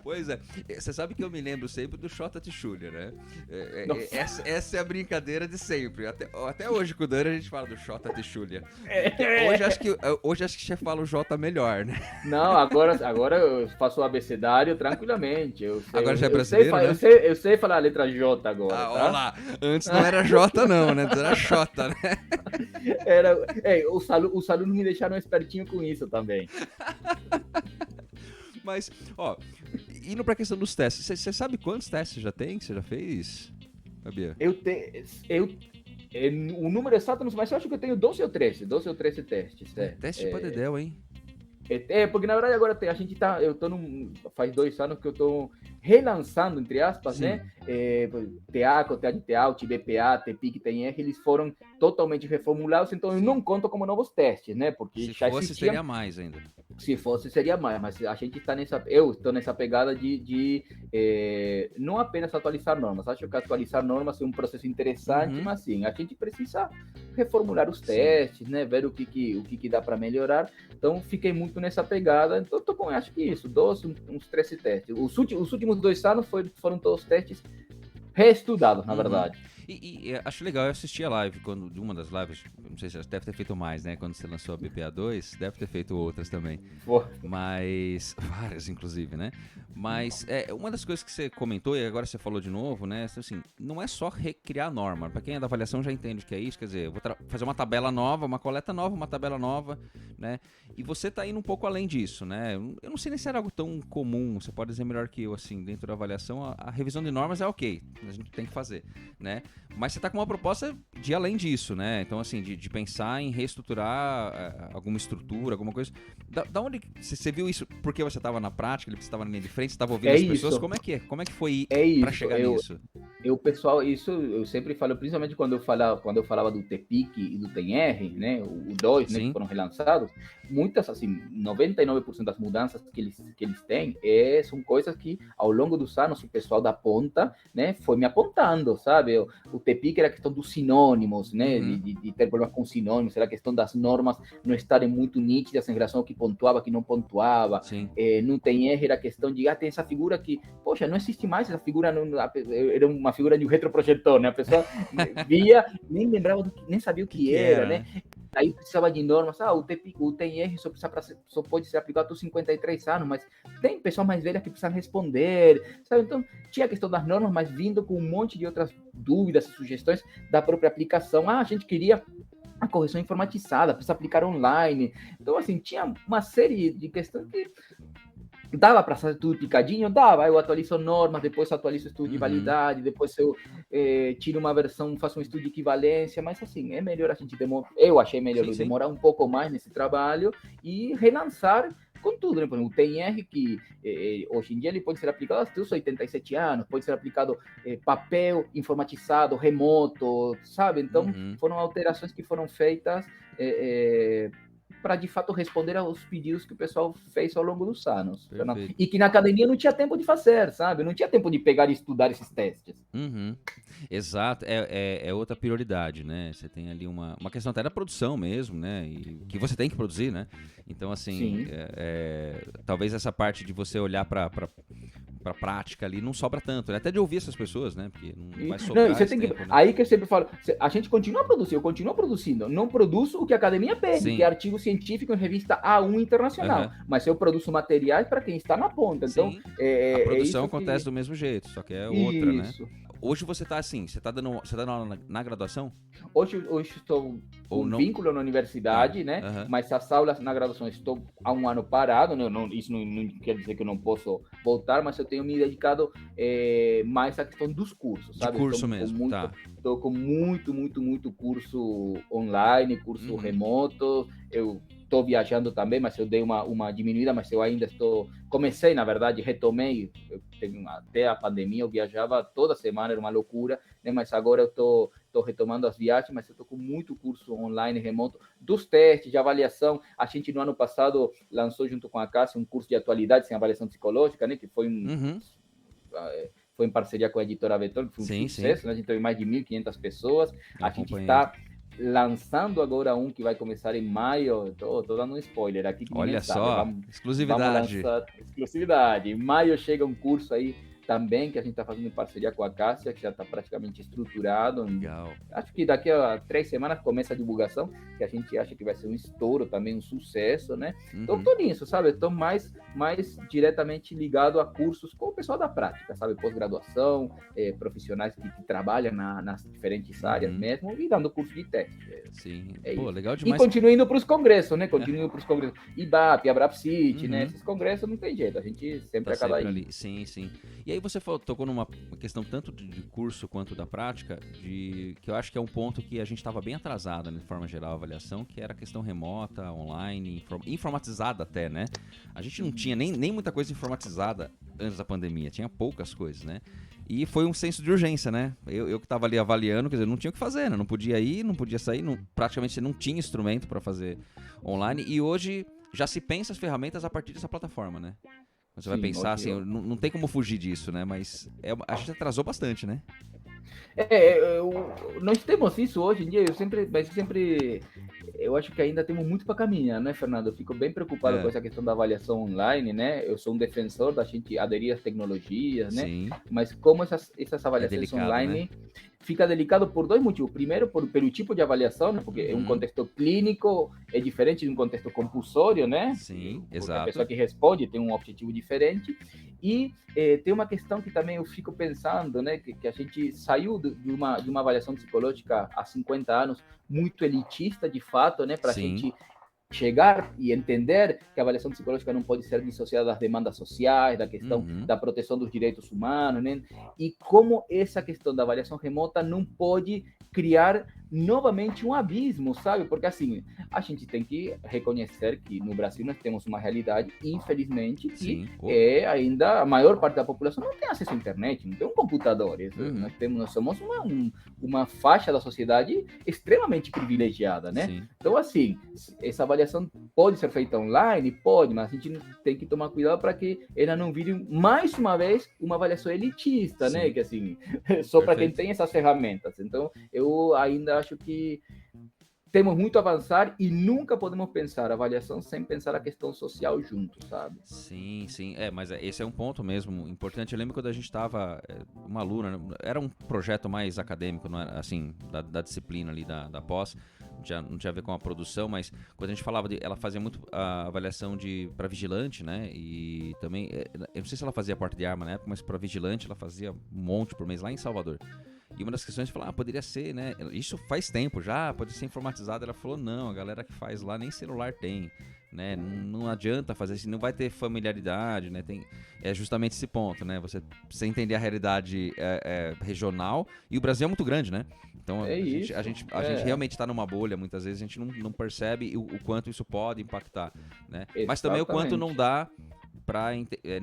Pois é. Você sabe que eu me lembro sempre do Xota Tixulha, né? Essa é a brincadeira de sempre. Até hoje, com o Dani, a gente fala do Xota Tixulha. Hoje acho que você fala o J melhor, né? Não, agora eu faço o abecedário tranquilamente. Agora já é brasileiro, né? Eu sei falar a letra J agora. Tá? Olha lá. Antes não era J, não, né? Antes era Xota, né? Os alunos me deixaram espertinho com isso também. Mas, ó, indo pra questão dos testes, você sabe quantos testes já tem, que você já fez, Fabia? O número exato não sei, mas eu acho que eu tenho 12 ou 13 testes. Teste pra Dedéu, hein? Porque na verdade agora faz 2 anos que eu tô relançando, entre aspas, sim, né? TA, COTEA de TA, o TBPA, TPIC, TNR, eles foram totalmente reformulados, então eu não conto como novos testes, né? Porque se já fosse, seria mais ainda. Se fosse, seria mais, mas a gente está eu estou nessa pegada de não apenas atualizar normas, acho que atualizar normas é um processo interessante, mas sim, a gente precisa reformular os testes, né? Ver o que dá para melhorar, então fiquei muito nessa pegada, então estou com, acho que isso, uns 13 testes. Os últimos 2 anos foram todos testes reestudados, na verdade. E acho legal, eu assisti a live, de uma das lives, não sei se você deve ter feito mais, né? Quando você lançou a BPA2, deve ter feito outras também. Mas, várias inclusive, né? Mas uma das coisas que você comentou, e agora você falou de novo, né? Assim, não é só recriar a norma. Para quem é da avaliação já entende o que é isso, quer dizer, eu vou fazer uma tabela nova, uma coleta nova, uma tabela nova, né? E você tá indo um pouco além disso, né? Eu não sei nem se era algo tão comum, você pode dizer melhor que eu, assim, dentro da avaliação, a revisão de normas é ok, a gente tem que fazer, né? Mas você tá com uma proposta de além disso, né? Então, assim, de pensar em reestruturar alguma estrutura, alguma coisa. Da onde você viu isso? Porque você estava na prática, você estava na linha de frente, você estava ouvindo as pessoas? Como é que foi para chegar nisso? Pessoal, isso eu sempre falo, principalmente quando eu falava do TPIC e do TNR, né? O 2, né, que foram relançados, muitas, assim, 99% das mudanças que eles têm são coisas que, ao longo dos anos, o pessoal da ponta, né, foi me apontando, sabe? O TPIC era a questão dos sinônimos, né? De ter problemas com sinônimos, era a questão das normas não estarem muito nítidas em relação ao que pontuava, que não pontuava. No TNR era a questão de, tem essa figura que, poxa, não existe mais essa figura, era uma figura de um retroprojetor, né? A pessoa via, nem lembrava, nem sabia o que era, né? Aí precisava de normas, o TNR só pode ser aplicado aos 53 anos, mas tem pessoas mais velhas que precisam responder, sabe? Então, tinha a questão das normas, mas vindo com um monte de outras dúvidas e sugestões da própria aplicação. A gente queria a correção informatizada, precisa aplicar online. Então, assim, tinha uma série de questões que dava para fazer tudo picadinho? Dava. Eu atualizo normas, depois atualizo o estudo de validade, depois eu tiro uma versão, faço um estudo de equivalência, mas assim, é melhor a gente eu achei melhor demorar um pouco mais nesse trabalho e relançar com tudo, né? Por exemplo, o TNR, que hoje em dia ele pode ser aplicado até os 87 anos, pode ser aplicado papel informatizado, remoto, sabe? Então, foram alterações que foram feitas para, de fato, responder aos pedidos que o pessoal fez ao longo dos anos. Perfeito. E que na academia não tinha tempo de fazer, sabe? Não tinha tempo de pegar e estudar esses testes. Exato. É outra prioridade, né? Você tem ali uma questão até da produção mesmo, né? E que você tem que produzir, né? Então, assim, talvez essa parte de você olhar para prática ali não sobra tanto, né? Até de ouvir essas pessoas, né? Porque não vai sobrar esse tempo, né? Aí que eu sempre falo, a gente continua a produzir, eu continuo produzindo, não produzo o que a academia pede, que é artigo científico em revista A1 internacional, mas eu produzo materiais para quem está na ponta, então... a produção acontece do mesmo jeito, só que é outra, né? hoje você tá assim, você tá dando aula na graduação? Hoje estou com um vínculo na universidade, né? Mas as aulas na graduação estou há um ano parado, isso não quer dizer que eu não posso voltar, mas eu tenho me dedicado mais à questão dos cursos, sabe? De curso mesmo, Estou com muito curso online, curso remoto, eu estou viajando também, mas eu dei uma diminuída, mas eu ainda comecei, na verdade, retomei, até a pandemia eu viajava toda semana, era uma loucura, né? Mas agora eu estou retomando as viagens, mas eu estou com muito curso online, remoto, dos testes, de avaliação. A gente, no ano passado, lançou junto com a Cássia um curso de atualidades em avaliação psicológica, né? Que foi foi em parceria com a editora Vetor, que foi um sucesso, né? A gente teve mais de 1.500 pessoas, a gente está lançando agora um que vai começar em maio, tô dando um spoiler aqui. Que olha só, exclusividade. Exclusividade. Em maio chega um curso aí também, que a gente está fazendo em parceria com a Cássia, que já está praticamente estruturado. Legal. Acho que daqui a 3 semanas começa a divulgação, que a gente acha que vai ser um estouro também, um sucesso, né? Então, tô nisso, sabe? Estou mais diretamente ligado a cursos com o pessoal da prática, sabe? Pós-graduação, profissionais que trabalham nas diferentes áreas mesmo, e dando curso de teste. Sim. Pô, legal demais. E continue indo para os congressos, né? Continue para os congressos. IBAP, Abrapsit, né? Esses congressos não tem jeito, a gente sempre acaba aí. Ali. Sim. E aí você tocou numa questão tanto de curso quanto da prática, que eu acho que é um ponto que a gente estava bem atrasado, né, de forma geral, a avaliação, que era a questão remota, online, informatizada até, né? A gente não tinha nem muita coisa informatizada antes da pandemia, tinha poucas coisas, né? E foi um senso de urgência, né? Eu que estava ali avaliando, quer dizer, não tinha o que fazer, né? Não podia ir, não podia sair, praticamente você não tinha instrumento para fazer online, e hoje já se pensa as ferramentas a partir dessa plataforma, né? Você vai pensar assim, não tem como fugir disso, né? Mas a gente atrasou bastante, né? Nós temos isso hoje em dia, eu acho que ainda temos muito para caminhar, né, Fernando? Eu fico bem preocupado com essa questão da avaliação online, né? Eu sou um defensor da gente aderir às tecnologias, né? Sim. Mas como essas avaliações online... Né? Fica delicado por 2 motivos. Primeiro, pelo tipo de avaliação, né? Porque um contexto clínico é diferente de um contexto compulsório, né? Sim, porque exato. A pessoa que responde tem um objetivo diferente. E tem uma questão que também eu fico pensando, né? Que a gente saiu de uma avaliação psicológica há 50 anos muito elitista, de fato, né? Para a gente chegar e entender que a avaliação psicológica não pode ser dissociada das demandas sociais, da questão da proteção dos direitos humanos, né? E como essa questão da avaliação remota não pode criar novamente um abismo, sabe? Porque assim, a gente tem que reconhecer que no Brasil nós temos uma realidade, infelizmente, que ainda a maior parte da população não tem acesso à internet, não tem um computador. Nós somos uma faixa da sociedade extremamente privilegiada, né? Sim. Então, assim, essa avaliação pode ser feita online? Pode, mas a gente tem que tomar cuidado para que ela não vire, mais uma vez, uma avaliação elitista, né? Que assim, só para quem tem essas ferramentas. Então, eu ainda acho que temos muito a avançar e nunca podemos pensar a avaliação sem pensar a questão social junto, sabe? Sim. Mas esse é um ponto mesmo importante. Eu lembro quando a gente estava, uma aluna, era um projeto mais acadêmico, não era, assim, da disciplina ali da pós, não tinha a ver com a produção, mas quando a gente falava ela fazia muito a avaliação para vigilante, né? E também, eu não sei se ela fazia porta de arma na época, mas para vigilante ela fazia um monte por mês lá em Salvador. E uma das questões de falar, poderia ser, né? Isso faz tempo já, pode ser informatizado. Ela falou, não, a galera que faz lá nem celular tem, né? Não adianta fazer assim, não vai ter familiaridade, né? É justamente esse ponto, né? Você precisa entender a realidade regional, e o Brasil é muito grande, né? Então a gente realmente está numa bolha, muitas vezes a gente não percebe o quanto isso pode impactar, né? Mas também o quanto não dá para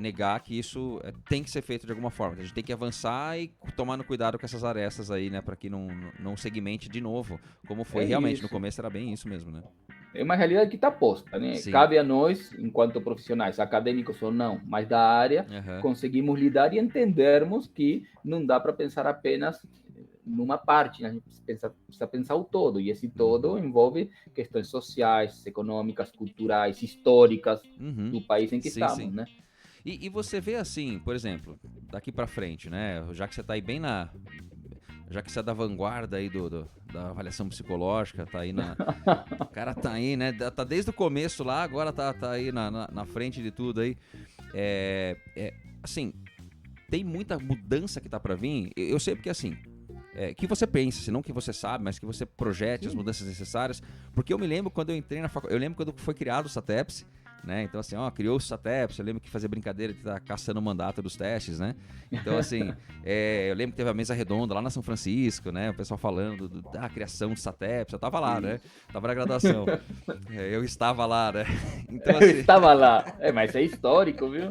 negar que isso tem que ser feito de alguma forma. A gente tem que avançar e tomando cuidado com essas arestas aí, né? Para que não segmente de novo, como foi realmente no começo, era bem isso mesmo, né? É uma realidade que está posta, né? Sim. Cabe a nós, enquanto profissionais, acadêmicos ou não, mas da área, conseguimos lidar e entendermos que não dá para pensar apenas numa parte, né? A gente precisa pensar o todo, e esse todo envolve questões sociais, econômicas, culturais, históricas do país em que estamos, né? E você vê assim, por exemplo, daqui para frente, né? Já que você está aí bem já que você é da vanguarda aí da avaliação psicológica, tá aí o cara tá aí, né? Tá desde o começo lá, agora tá aí na frente de tudo aí. Assim, tem muita mudança que tá para vir. Eu sei porque assim, que você pense, se não que você sabe, mas que você projete as mudanças necessárias, porque eu me lembro quando eu entrei na faculdade, eu lembro quando foi criado o SATEPS, né? Então assim, criou o SATEPS, eu lembro que fazia brincadeira de estar caçando o mandato dos testes, né? Então assim, eu lembro que teve a mesa redonda lá na São Francisco, né? O pessoal falando da criação do SATEPS, eu tava lá, né? Tava na graduação. Eu estava lá, né? Então, assim... Eu estava lá. Mas é histórico, viu?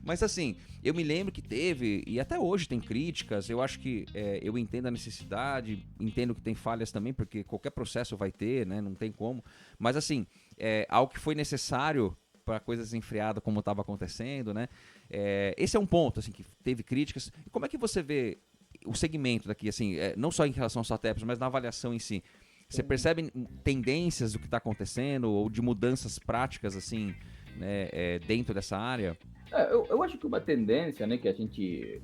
Mas assim, eu me lembro que teve, e até hoje tem críticas, eu acho que eu entendo a necessidade, entendo que tem falhas também, porque qualquer processo vai ter, né? Não tem como. Mas assim, algo que foi necessário para coisas desenfreadas como estava acontecendo, né? Esse é um ponto, assim, que teve críticas. E como é que você vê o segmento daqui, assim, não só em relação aos SATEPs, mas na avaliação em si? Você percebe tendências do que está acontecendo ou de mudanças práticas, assim, né, dentro dessa área? Eu acho que uma tendência, né, que a gente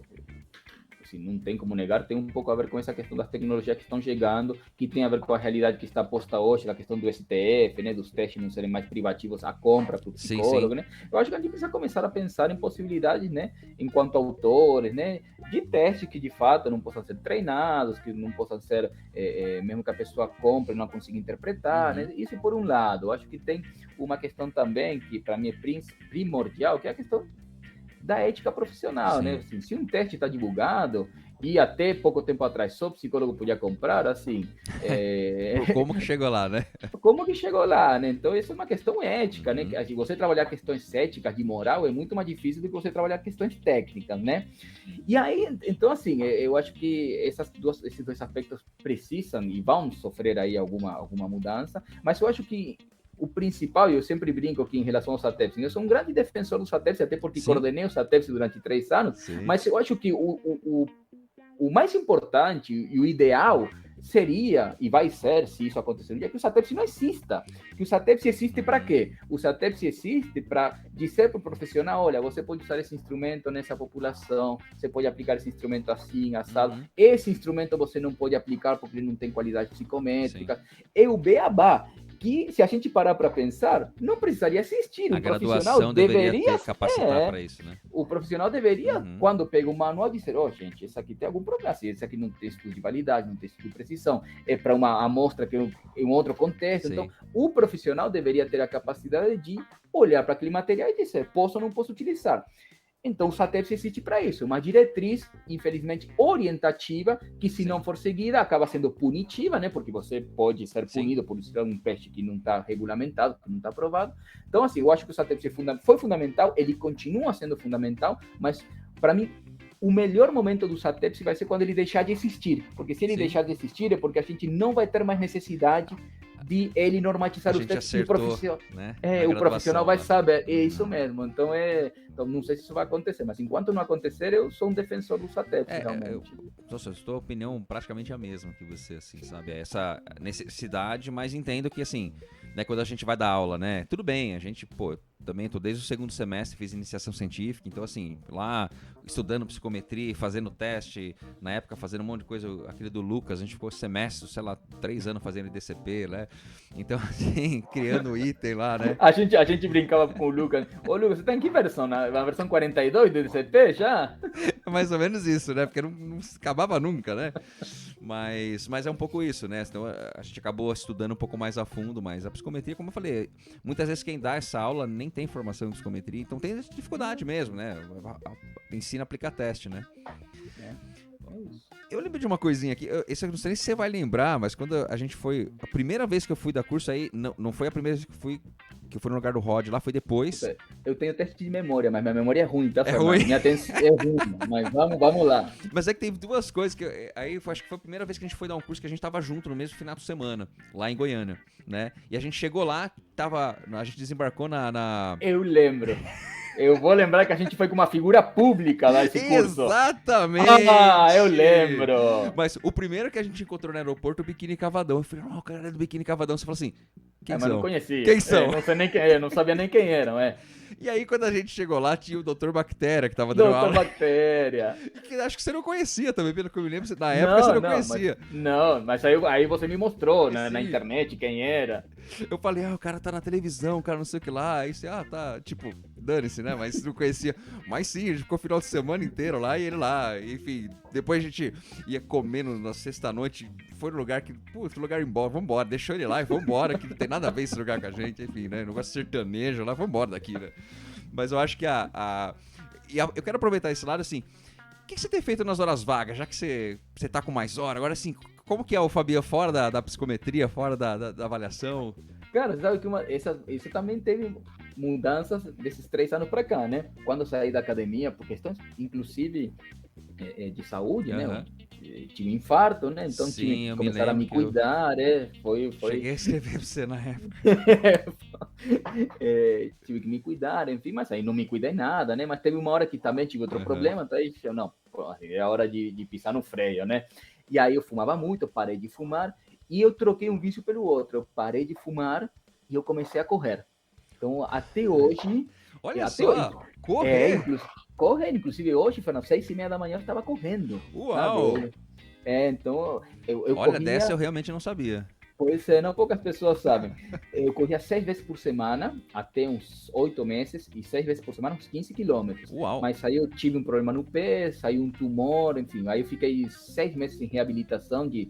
assim, não tem como negar, tem um pouco a ver com essa questão das tecnologias que estão chegando, que tem a ver com a realidade que está posta hoje, a questão do STF, né, dos testes não serem mais privativos, a compra para o psicólogo, sim. Né? Eu acho que a gente precisa começar a pensar em possibilidades, né, enquanto autores, né, de testes que de fato não possam ser treinados, que não possam ser, mesmo que a pessoa compre e não consiga interpretar, né, isso por um lado. Eu acho que tem uma questão também que para mim é primordial, que é a questão da ética profissional, sim. Né? Assim, se um teste está divulgado e até pouco tempo atrás só o psicólogo podia comprar, assim... Como que chegou lá, né? Como que chegou lá, né? Então, isso é uma questão ética, né? Que você trabalhar questões éticas, de moral, é muito mais difícil do que você trabalhar questões técnicas, né? E aí, então, assim, eu acho que esses dois aspectos precisam e vão sofrer aí alguma mudança, mas eu acho que o principal, e eu sempre brinco aqui em relação ao SATEPS, eu sou um grande defensor do SATEPS, até porque sim. Coordenei o SATEPS durante 3 anos, sim. Mas eu acho que o mais importante e o ideal seria, e vai ser, se isso acontecer um dia, que o SATEPS não exista. Que o SATEPS existe para quê? O SATEPS existe para dizer para o profissional, olha, você pode usar esse instrumento nessa população, você pode aplicar esse instrumento assim, assado. Esse instrumento você não pode aplicar porque ele não tem qualidade psicométrica. Sim. É o beabá. Que, se a gente parar para pensar, não precisaria existir. A graduação deveria ter capacitar para isso, né? O profissional deveria, quando pega o manual, dizer, gente, esse aqui tem algum problema, esse aqui não tem estudo de validade, não tem estudo de precisão, é para uma amostra que é um outro contexto. Sim. Então, o profissional deveria ter a capacidade de olhar para aquele material e dizer, posso ou não posso utilizar. Então, o SATEPS existe para isso, uma diretriz, infelizmente, orientativa, que se sim. não for seguida, acaba sendo punitiva, né? Porque você pode ser punido sim. por ser um teste que não está regulamentado, que não está aprovado. Então, assim, eu acho que o SATEPS foi fundamental, ele continua sendo fundamental, mas, para mim, o melhor momento do SATEPS vai ser quando ele deixar de existir. Porque se ele sim. deixar de existir, é porque a gente não vai ter mais necessidade de ele normatizar os testes. Né? O profissional vai saber. É isso mesmo. Então, não sei se isso vai acontecer, mas enquanto não acontecer, eu sou um defensor do SATEPS, realmente. Nossa, a tua opinião praticamente a mesma que você, assim, sabe? Essa necessidade, mas entendo que, assim, né, quando a gente vai dar aula, né? Tudo bem, a gente, também tô desde o 2º semestre, fiz iniciação científica, então assim, lá estudando psicometria, fazendo teste, na época fazendo um monte de coisa, aquele do Lucas, a gente ficou semestre, 3 anos fazendo IDCP, né? Então assim, criando item lá, né? A gente brincava com o Lucas, ô Lucas, você tá em que versão? Na versão 42 do IDCP já? Mais ou menos isso, né? Porque não acabava nunca, né? Mas é um pouco isso, né? Então a gente acabou estudando um pouco mais a fundo, mas a psicometria, como eu falei, muitas vezes quem dá essa aula nem tem formação em psicometria, então tem dificuldade mesmo, né? Ensina a aplicar teste, né? Eu lembro de uma coisinha aqui, eu não sei nem se você vai lembrar, mas quando a gente foi, a primeira vez que eu fui dar curso aí, não foi a primeira vez que eu fui no lugar do Rod, lá foi depois. Eu tenho teste de memória, mas minha memória é ruim, tá? É ruim? Minha atenção é ruim, mas vamos lá. Mas é que teve duas coisas, aí acho que foi a primeira vez que a gente foi dar um curso que a gente tava junto no mesmo final de semana, lá em Goiânia, né? E a gente chegou lá, a gente desembarcou na... Eu lembro. Eu vou lembrar que a gente foi com uma figura pública lá esse curso. Exatamente! Eu lembro! Mas o primeiro que a gente encontrou no aeroporto, o Biquíni Cavadão. Eu falei, o cara era do Biquíni Cavadão. Você falou assim, quem são? Mas não conhecia. Quem são? Não sei nem quem, não sabia nem quem eram, E aí, quando a gente chegou lá, tinha o Dr. Bactéria, que tava dando aula. Dr. Bactéria. Que acho que você não conhecia também, pelo que eu me lembro. Na época você não conhecia. Mas aí você me mostrou na internet quem era. Eu falei, o cara tá na televisão, o cara não sei o que lá. Aí você, tá, tipo, dane-se, né? Mas não conhecia. Mas sim, a gente ficou o final de semana inteiro lá e ele lá. Enfim, depois a gente ia comendo na sexta-noite. Foi no lugar que, putz, lugar embora, vambora, deixou ele lá e vambora, que não tem nada a ver esse lugar com a gente, enfim, né? Negócio sertanejo lá, vambora daqui, né? Mas eu acho que eu quero aproveitar esse lado, assim, o que você tem feito nas horas vagas, já que você tá com mais hora? Agora, assim, como que é o Fabinho fora da psicometria, fora da avaliação? Cara, sabe que isso também teve mudanças desses 3 anos para cá, né? Quando eu saí da academia, por questões, inclusive, de saúde, né? Eu tive um infarto, né? Então tive que começar a me cuidar, Foi... Cheguei a escrever pra você na época. Tive que me cuidar, enfim, mas aí não me cuidei nada, né? Mas teve uma hora que também tive outro problema, então aí eu, não, é a hora de pisar no freio, né? E aí eu fumava muito, eu parei de fumar e eu troquei um vício pelo outro. Eu parei de fumar e eu comecei a correr. Então, até hoje... Olha só, correr! Correr, inclusive hoje, foi às 6:30 da manhã, eu estava correndo. Uau! Sabe? Então, eu olha, corria... dessa eu realmente não sabia. Pois não poucas pessoas sabem. Eu corria 6 vezes por semana, até uns 8 meses, e 6 vezes por semana, uns 15 quilômetros. Uau! Mas aí eu tive um problema no pé, saiu um tumor, enfim. Aí eu fiquei 6 meses em reabilitação de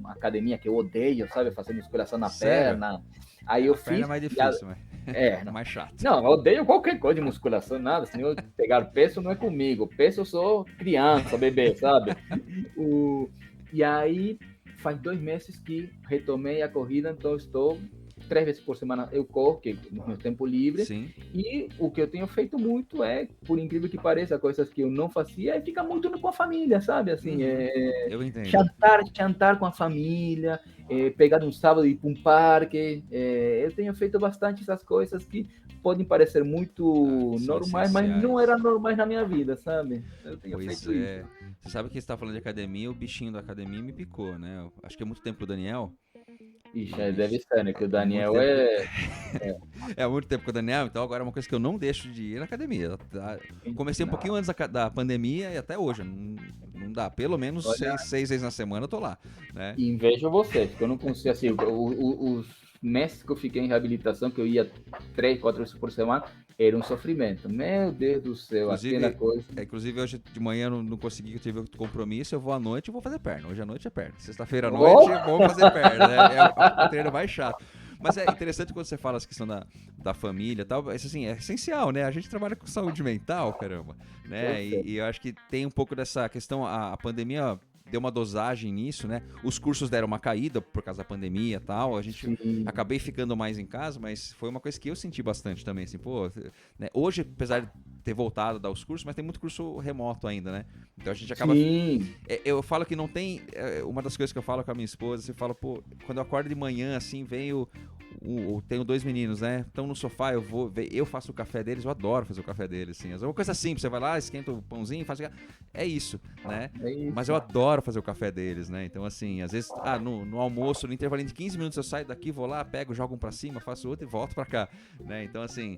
academia, que eu odeio, sabe? Fazer musculação na perna. Aí eu fiz... perna é mais difícil, mas... não. mais chato. Não, eu odeio qualquer coisa de musculação, nada. Se eu pegar peso, não é comigo. Peso eu sou criança, bebê, sabe? E aí... Faz 2 meses que retomei a corrida, então estou 3 vezes por semana eu corro, que no meu tempo livre. Sim. E o que eu tenho feito muito por incrível que pareça, coisas que eu não fazia, é ficar muito com a família, sabe? Assim, eu entendo. Jantar com a família, pegar um sábado e ir para um parque. Eu tenho feito bastante essas coisas que podem parecer muito normais, mas não eram normais na minha vida, sabe? Eu tenho feito isso. Você sabe que você está falando de academia, o bichinho da academia me picou, né? Eu acho que é muito tempo pro Daniel. Ixi, deve ser, né? Que o Daniel há muito tempo com o Daniel, então agora é uma coisa que eu não deixo de ir na academia. Comecei um pouquinho antes da pandemia e até hoje. Não dá. Pelo menos 6 vezes na semana eu tô lá, né? Invejo você, porque eu não consigo, assim, os meses que eu fiquei em reabilitação, que eu ia 3, 4 vezes por semana, era um sofrimento. Meu Deus do céu, aquela coisa. Inclusive, hoje de manhã eu não consegui, eu tive outro compromisso, eu vou à noite e vou fazer perna. Hoje à noite é perna. Sexta-feira à noite vou fazer perna. É o treino mais chato. Mas é interessante quando você fala essa questão da família e tal, assim, é essencial, né? A gente trabalha com saúde mental, caramba, né? E eu acho que tem um pouco dessa questão, a pandemia deu uma dosagem nisso, né? Os cursos deram uma caída por causa da pandemia e tal, a gente acabei ficando mais em casa, mas foi uma coisa que eu senti bastante também, assim, né? Hoje, apesar de ter voltado a dar os cursos, mas tem muito curso remoto ainda, né? Então a gente acaba... Eu falo que não tem... Uma das coisas que eu falo com a minha esposa, você fala, quando eu acordo de manhã, assim, tenho 2 meninos, né? Estão no sofá, eu faço o café deles, eu adoro fazer o café deles, assim. É uma coisa simples, você vai lá, esquenta o pãozinho, faz... É isso, né? Mas eu adoro fazer o café deles, né? Então, assim, às vezes, no almoço, no intervalo de 15 minutos eu saio daqui, vou lá, pego, jogo um pra cima, faço outro e volto pra cá, né? Então, assim,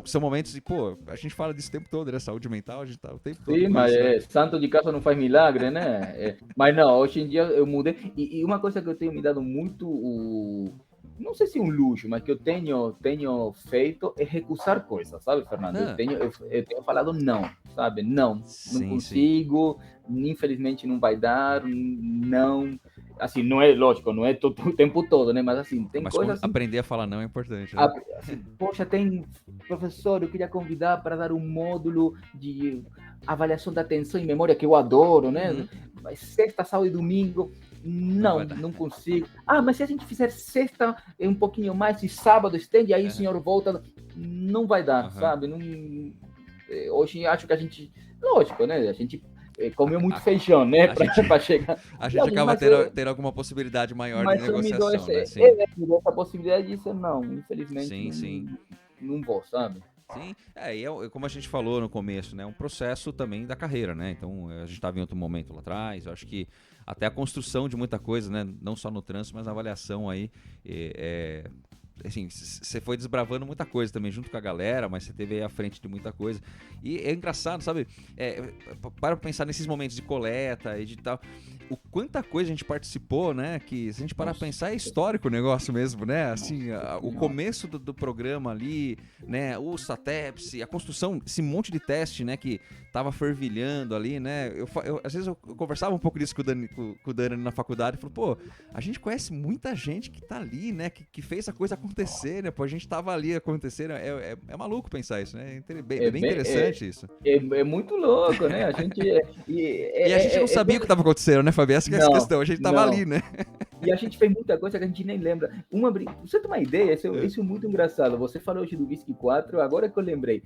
são momentos de, a gente fala disso o tempo todo, né? Saúde mental, a gente tá o tempo todo. Sim, mas santo de casa não faz milagre, né? Mas não, hoje em dia eu mudei. E uma coisa que eu tenho me dado muito não sei se um luxo, mas que eu tenho feito é recusar coisas, sabe, Fernando? Eu tenho falado não, sabe? Não consigo, infelizmente não vai dar, não. Assim, não é lógico, não é o tempo todo, né? Mas assim, tem coisas assim... Aprender a falar não é importante, né? Assim, poxa, professor, eu queria convidar para dar um módulo de avaliação da atenção e memória, que eu adoro, né? Mas sexta, sábado e domingo... Não consigo. Mas se a gente fizer sexta um pouquinho mais e sábado estende, aí o senhor volta. Não vai dar, sabe? Não, hoje acho que a gente... Lógico, né? A gente comeu muito feijão, né? Para chegar... A gente acaba tendo alguma possibilidade maior de negociação, né? Sim. Me deu essa possibilidade de dizer não. Infelizmente, não vou, sabe? Sim, como a gente falou no começo, né? Um processo também da carreira, né? Então, a gente estava em outro momento lá atrás, eu acho que até a construção de muita coisa, né? Não só no trânsito, mas na avaliação aí, assim, você foi desbravando muita coisa também junto com a galera, mas você teve aí à frente de muita coisa. E é engraçado, sabe? Para pensar nesses momentos de coleta e de tal, o quanta coisa a gente participou, né? Que se a gente parar pra pensar, é histórico o negócio mesmo, né? Assim, o começo do programa ali, né? O SATEPS, a construção, esse monte de teste, né? Que tava fervilhando ali, né? Às vezes eu conversava um pouco disso com o Dani na faculdade, e falou, pô, a gente conhece muita gente que tá ali, né? Que fez a coisa acontecer, né? Pô, a gente tava ali acontecendo. É maluco pensar isso, né? É bem interessante isso. É muito louco, né? A gente... E a gente não sabia o que tava acontecendo, né, Fabi? Essa que é a questão. A gente tava ali, né? E a gente fez muita coisa que a gente nem lembra. Pra você ter uma ideia, isso é muito engraçado. Você falou hoje do Whisky 4, agora que eu lembrei.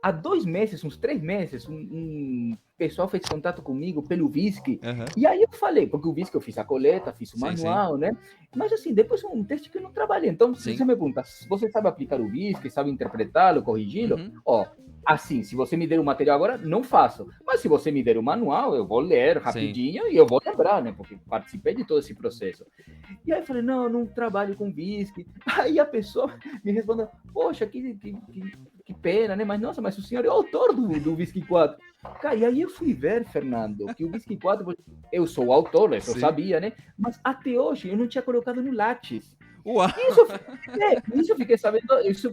Há 2 meses, uns 3 meses, um pessoal fez contato comigo pelo whisky. E aí eu falei, porque o whisky eu fiz a coleta, fiz o manual, né? Mas assim, depois um teste que eu não trabalhei. Então, se você me pergunta, você sabe aplicar o whisky, sabe interpretá-lo, corrigi-lo? Ó, assim, se você me der o material agora, não faço. Mas se você me der o manual, eu vou ler rapidinho e eu vou lembrar, né? Porque participei de todo esse processo. E aí eu falei, não trabalho com whisky. Aí a pessoa me respondeu, poxa, que pena, né? Mas o senhor é o autor do Whisky 4. Cara, e aí eu fui ver, Fernando, que o Whisky 4, eu sou o autor, eu sabia, né? Mas até hoje eu não tinha colocado no Lattes. Uau. Isso eu fiquei sabendo,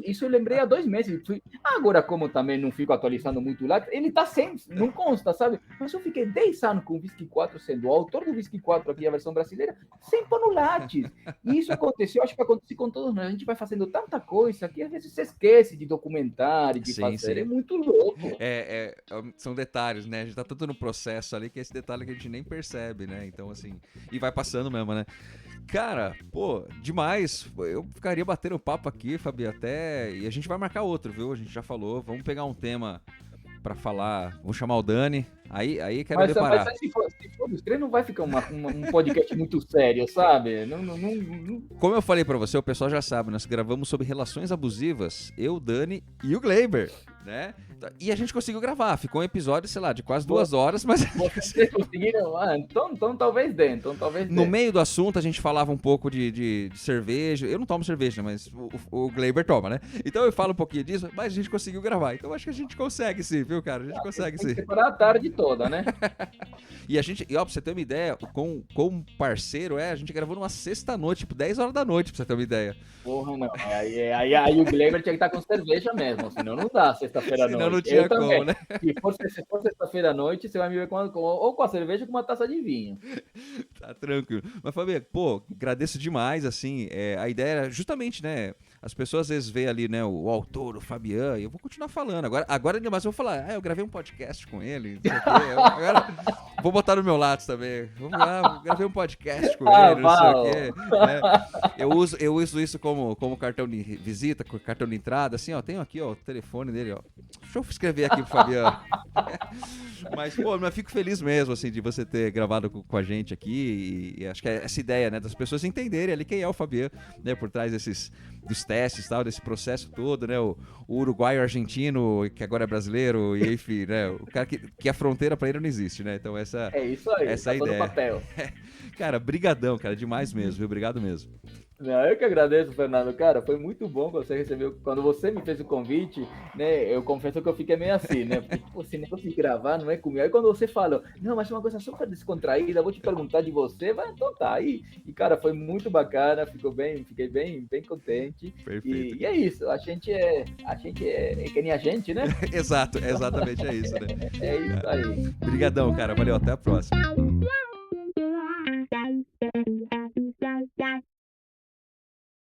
isso eu lembrei há 2 meses. Agora, como também não fico atualizando muito o Lattes, ele tá sem, não consta, sabe? Mas eu fiquei 10 anos com o Whisky 4 sendo o autor do Whisky 4 aqui, a versão brasileira, sem pôr no Lattes. E isso aconteceu, acho que aconteceu com todos nós. A gente vai fazendo tanta coisa que às vezes você esquece de documentar e de fazer. É muito louco. São detalhes, né? A gente tá tanto no processo ali que é esse detalhe que a gente nem percebe, né? Então, assim, e vai passando mesmo, né? Cara, pô, demais. Eu ficaria batendo papo aqui, Fabi, até... E a gente vai marcar outro, viu? A gente já falou. Vamos pegar um tema pra falar. Vou chamar o Dani. Aí quero deparar. Mas se for não vai ficar um podcast muito sério, sabe? Não... Como eu falei pra você, o pessoal já sabe, nós gravamos sobre relações abusivas, eu, Dani e o Gleiber, né? E a gente conseguiu gravar, ficou um episódio, sei lá, de quase 2 horas, mas... Vocês conseguiram? Então talvez dê, No meio do assunto, a gente falava um pouco de cerveja, eu não tomo cerveja, mas o Gleiber toma, né? Então eu falo um pouquinho disso, mas a gente conseguiu gravar, então acho que a gente consegue sim, viu, cara? A gente consegue sim. Separar a tarde toda, né? E ó, pra você ter uma ideia, com parceiro, a gente gravou numa sexta-noite, tipo 10 horas da noite, pra você ter uma ideia. Porra, não. Aí o Gleiber tinha que estar com cerveja mesmo, senão não dá sexta-feira à noite. Senão não tinha como, né? Se for sexta-feira à noite, você vai me ver ou com a cerveja ou com uma taça de vinho. Tá tranquilo. Mas, Fabi, pô, agradeço demais, assim, a ideia era justamente, né, as pessoas às vezes veem ali, né, o autor, o Fabian, e eu vou continuar falando. Agora ainda mais eu vou falar, eu gravei um podcast com ele, não sei o quê. Agora vou botar no meu Lattes também. Vamos lá, gravei um podcast com ele, não sei o quê. Né? Eu uso isso como cartão de visita, cartão de entrada, assim, ó, tenho aqui, ó, o telefone dele, ó. Deixa eu escrever aqui pro Fabian. Mas, pô, eu fico feliz mesmo, assim, de você ter gravado com a gente aqui, e acho que é essa ideia, né, das pessoas entenderem ali quem é o Fabian, né, por trás dos testes, tal, desse processo todo, né, o uruguaio argentino, que agora é brasileiro, e enfim, né, o cara que a fronteira pra ele não existe, né, então essa é isso aí, essa tá ideia. no papel. Cara, brigadão, cara, demais mesmo, viu, obrigado mesmo. Não, eu que agradeço, Fernando. Cara, foi muito bom quando você recebeu. Quando você me fez o convite, né? Eu confesso que eu fiquei meio assim, né? Porque, pô, esse negócio de gravar não é comigo. Aí quando você falou, não, mas é uma coisa super descontraída, vou te perguntar de você, vai, então tá. E cara, foi muito bacana, fiquei bem contente. Perfeito. E é isso, a gente é que nem a gente, né? Exato, exatamente é isso, né? É isso aí. Obrigadão, cara. Valeu, até a próxima.